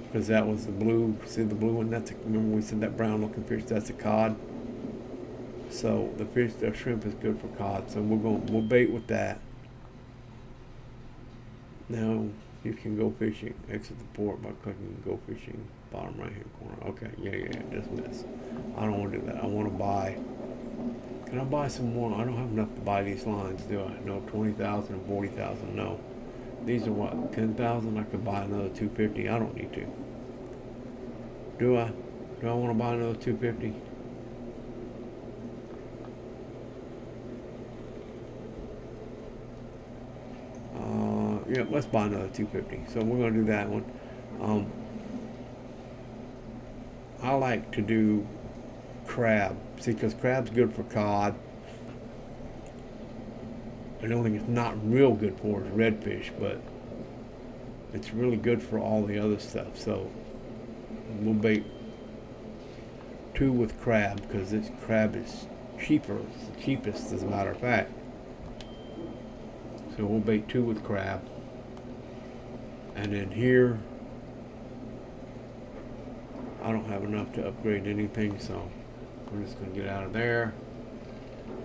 because that was the blue. See the blue one? Remember we said that brown looking fish? That's a cod. So the shrimp is good for cod. So we'll bait with that. Now you can go fishing. Exit the port by clicking go fishing, bottom right hand corner. Okay, yeah, dismiss. I don't want to do that. I want to buy. Can I buy some more? I don't have enough to buy these lines, do I? No, 20,000 and 40,000. No. These are what? 10,000? I could buy another 250. I don't need to. Do I? Do I want to buy another 250? Yeah, let's buy another 250. So we're going to do that one. I like to do crab. See, because crab's good for cod. The only thing it's not real good for is redfish, but it's really good for all the other stuff. So we'll bait 2 with crab, because this crab is cheaper. It's the cheapest, as a matter of fact. So we'll bait 2 with crab. And then here, I don't have enough to upgrade anything, so we're just going to get out of there.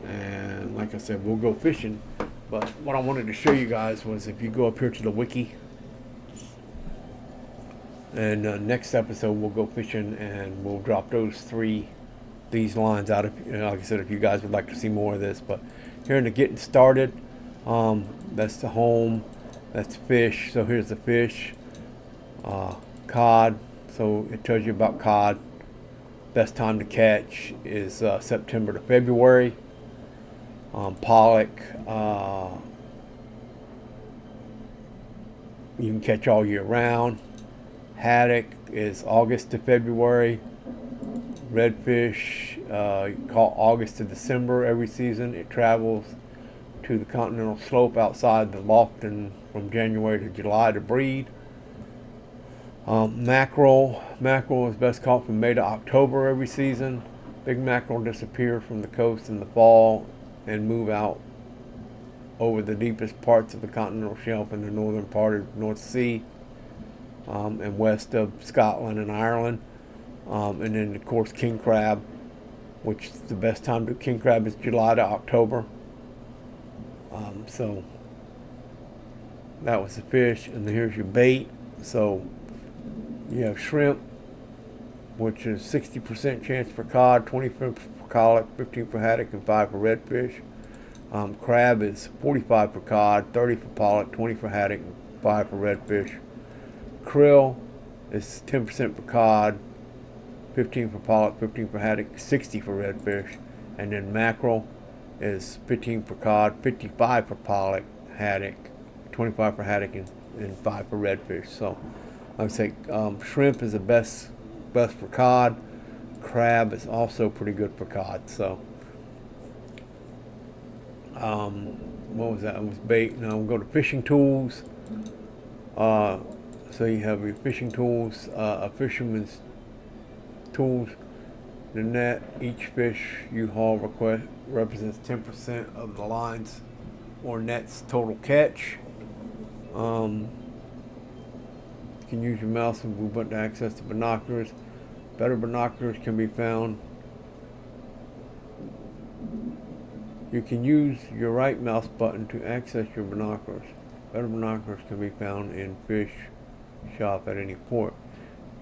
And like I said, we'll go fishing. But what I wanted to show you guys was, if you go up here to the wiki, and next episode we'll go fishing, and we'll drop these lines out. Like I said, if you guys would like to see more of this. But here in the getting started, that's the home, that's fish. So here's the fish, cod. So it tells you about cod. Best time to catch is September to February. Pollock, you can catch all year round. Haddock is August to February. Redfish, you call August to December every season. It travels to the continental slope outside the Lofton from January to July to breed. Mackerel is best caught from May to October every season. Big mackerel disappear from the coast in the fall and move out over the deepest parts of the continental shelf in the northern part of the North Sea, and west of Scotland and Ireland. And then of course king crab, which is the best time to king crab is July to October. So That was the fish, and then here's your bait. So you have shrimp, which is 60% chance for cod, 20 for pollock, 15 for haddock, and 5 for redfish. Crab is 45 for cod, 30 for pollock, 20 for haddock, and 5 for redfish. Krill is 10% for cod, 15 for pollock, 15 for haddock, 60 for redfish. And then mackerel is 15 for cod, 55 for pollock, haddock, 25 for haddock, and 5 for redfish. So I would say shrimp is the best for cod. Crab is also pretty good for cod. So what was that? It was bait. Now we'll go to fishing tools. So you have your fishing tools, a fisherman's tools, the net. Each fish you haul represents 10% of the lines or net's total catch. You can use your mouse and blue button to access the binoculars. Better binoculars can be found. You can use your right mouse button to access your binoculars. Better binoculars can be found in fish shop at any port.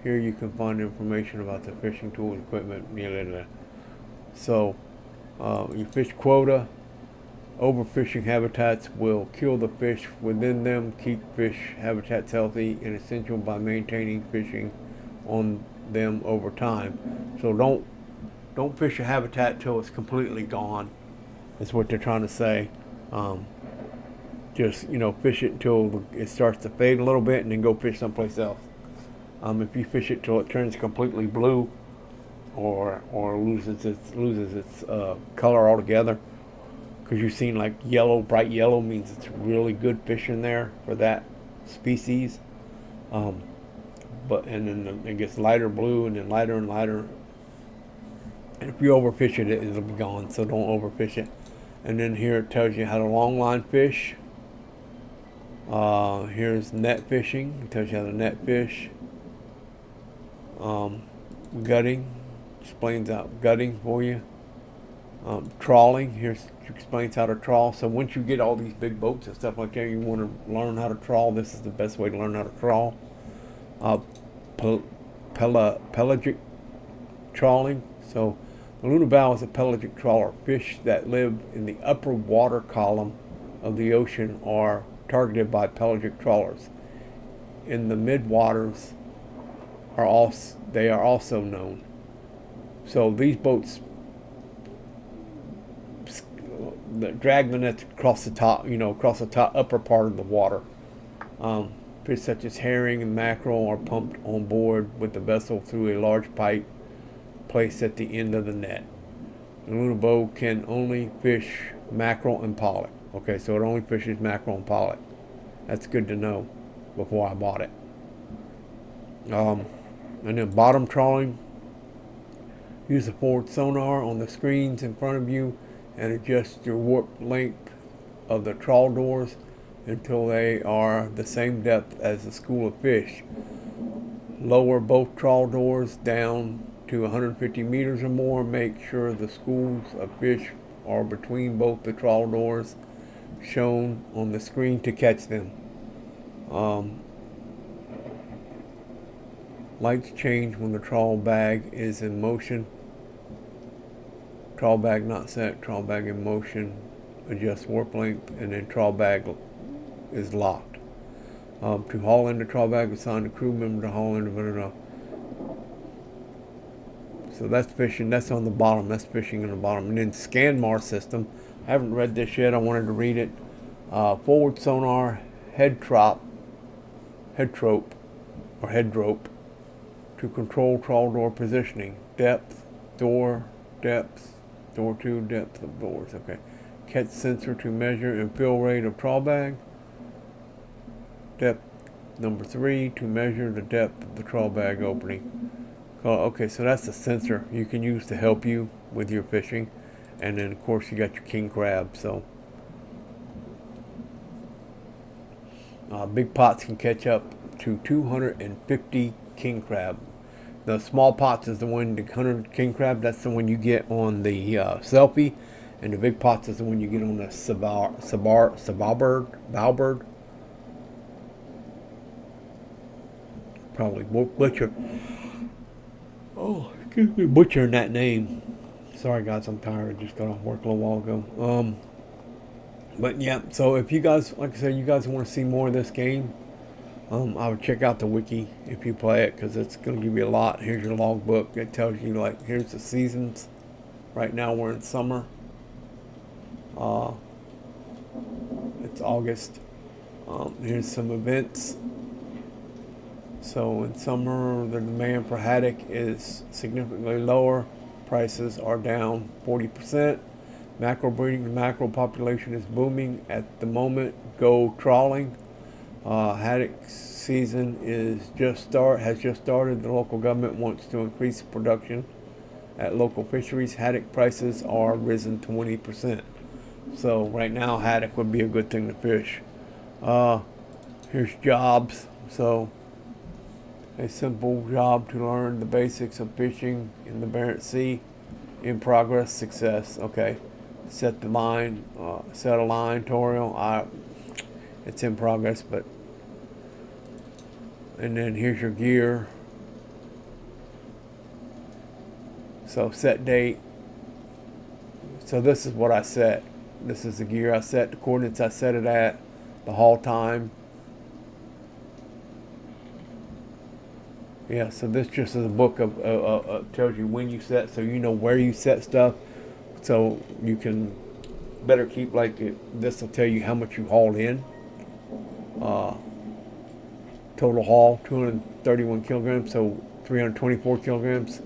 Here you can find information about the fishing tools, equipment, So your fish quota. Overfishing habitats will kill the fish within them. Keep fish habitats healthy and essential by maintaining fishing on them over time. So don't fish a habitat till it's completely gone. That's what they're trying to say. Just fish it until it starts to fade a little bit, and then go fish someplace else. If you fish it till it turns completely blue, or loses its color altogether, because you've seen like yellow, bright yellow means it's really good fish in there for that species. But then it gets lighter blue, and then lighter and lighter. And if you overfish it, it'll be gone. So don't overfish it. And then here it tells you how to longline fish. Here's net fishing. It tells you how to net fish. Gutting explains out gutting for you. Trawling, here explains how to trawl. So once you get all these big boats and stuff like that, you want to learn how to trawl. This is the best way to learn how to trawl. Pelagic trawling. So the Lunabow is a pelagic trawler. Fish that live in the upper water column of the ocean are targeted by pelagic trawlers. In the midwaters are also known. So these boats drag the nets across the top, upper part of the water. Fish such as herring and mackerel are pumped on board with the vessel through a large pipe placed at the end of the net. The Lunabow can only fish mackerel and pollock. Okay, so it only fishes mackerel and pollock. That's good to know before I bought it. And then bottom trawling. Use the forward sonar on the screens in front of you and adjust your warp length of the trawl doors until they are the same depth as the school of fish. Lower both trawl doors down to 150 meters or more. Make sure the schools of fish are between both the trawl doors shown on the screen to catch them. Lights change when the trawl bag is in motion. Trawl bag not set, trawl bag in motion, adjust warp length, and then trawl bag is locked. To haul in the trawl bag, assign a crew member to haul in the So that's fishing, that's on the bottom, that's fishing on the bottom. And then ScanMar system, I haven't read this yet, I wanted to read it. Forward sonar, head rope, to control trawl door positioning. Depth, door, depth, door 2, depth of doors. Okay. Catch sensor to measure and fill rate of trawl bag. Depth number 3 to measure the depth of the trawl bag opening. Okay, so that's the sensor you can use to help you with your fishing. And then of course you got your king crab. So big pots can catch up to 250 king crab. The small pots is the 100 king crab. That's the one you get on the selfie, and the big pots is the one you get on the Svalbard. probably butcher. Oh, excuse me, butchering that name. Sorry guys, I'm tired. Just got off work a little while ago. But yeah, so if you guys, like I said, you guys want to see more of this game, I would check out the wiki if you play it, because it's going to give you a lot. Here's your logbook. It tells you, like, here's the seasons. Right now we're in summer. It's August. Here's some events. So in summer, the demand for haddock is significantly lower. Prices are down 40%. Mackerel breeding, the mackerel population is booming at the moment. Go trawling. Haddock season has just started. The local government wants to increase production at local fisheries. Haddock prices are risen 20%. So right now, haddock would be a good thing to fish. Here's jobs. So a simple job to learn the basics of fishing in the Barents Sea. In progress, success. Okay. Set the line, set a line, tutorial. It's in progress, but. And then here's your gear. So set date. So this is what I set. This is the gear I set, the coordinates I set it at, the haul time. Yeah, so this just is a book of tells you when you set, so you know where you set stuff, so you can better keep, like, this will tell you how much you hauled in. Total haul 231 kilograms, so 324 kilograms.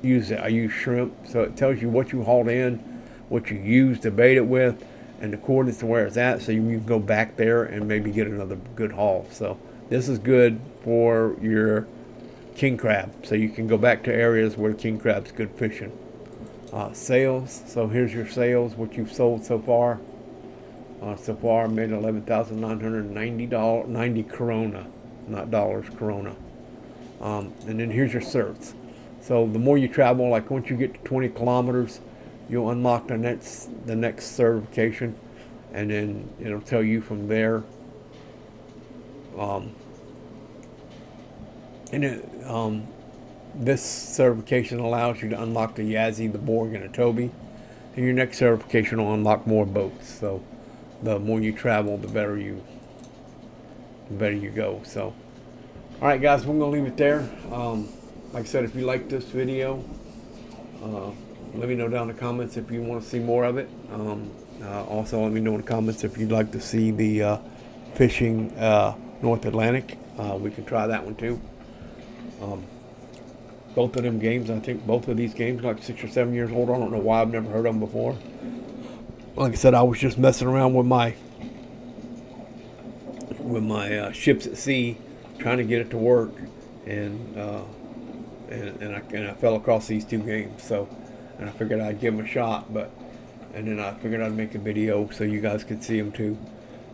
I use shrimp, so it tells you what you hauled in, what you used to bait it with, and the coordinates to where it's at, so you can go back there and maybe get another good haul. So this is good for your king crab, so you can go back to areas where king crab's good fishing. Sales, so here's your sales, what you've sold so far. So far made $11,990 krona, not dollars, krona. And then here's your certs. So the more you travel, like once you get to 20 kilometers, you'll unlock the next certification, and then it'll tell you from there. This certification allows you to unlock the Yazzie, the Borg, and the Toby. And your next certification will unlock more boats. So the more you travel, the better you go. So, all right, guys, we're gonna leave it there. Like I said, if you like this video, let me know down in the comments if you want to see more of it. Also, let me know in the comments if you'd like to see the fishing North Atlantic. We can try that one too. Both of them games, I think both of these games are like 6 or 7 years old. I don't know why I've never heard of them before. Like I said, I was just messing around with my ships at sea, trying to get it to work, and I fell across these two games. So, and I figured I'd give them a shot, and then I figured I'd make a video so you guys could see them too.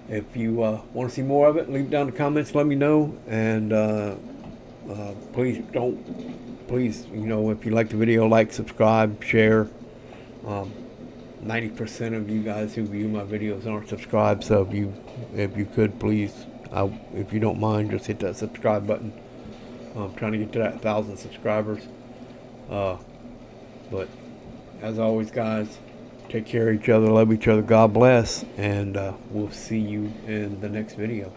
If you want to see more of it, leave down in the comments, let me know, and please, if you like the video, like, subscribe, share. 90% of you guys who view my videos aren't subscribed, so if you could, please, if you don't mind, just hit that subscribe button. I'm trying to get to that 1,000 subscribers. But as always, guys, take care of each other, love each other, God bless, and we'll see you in the next video.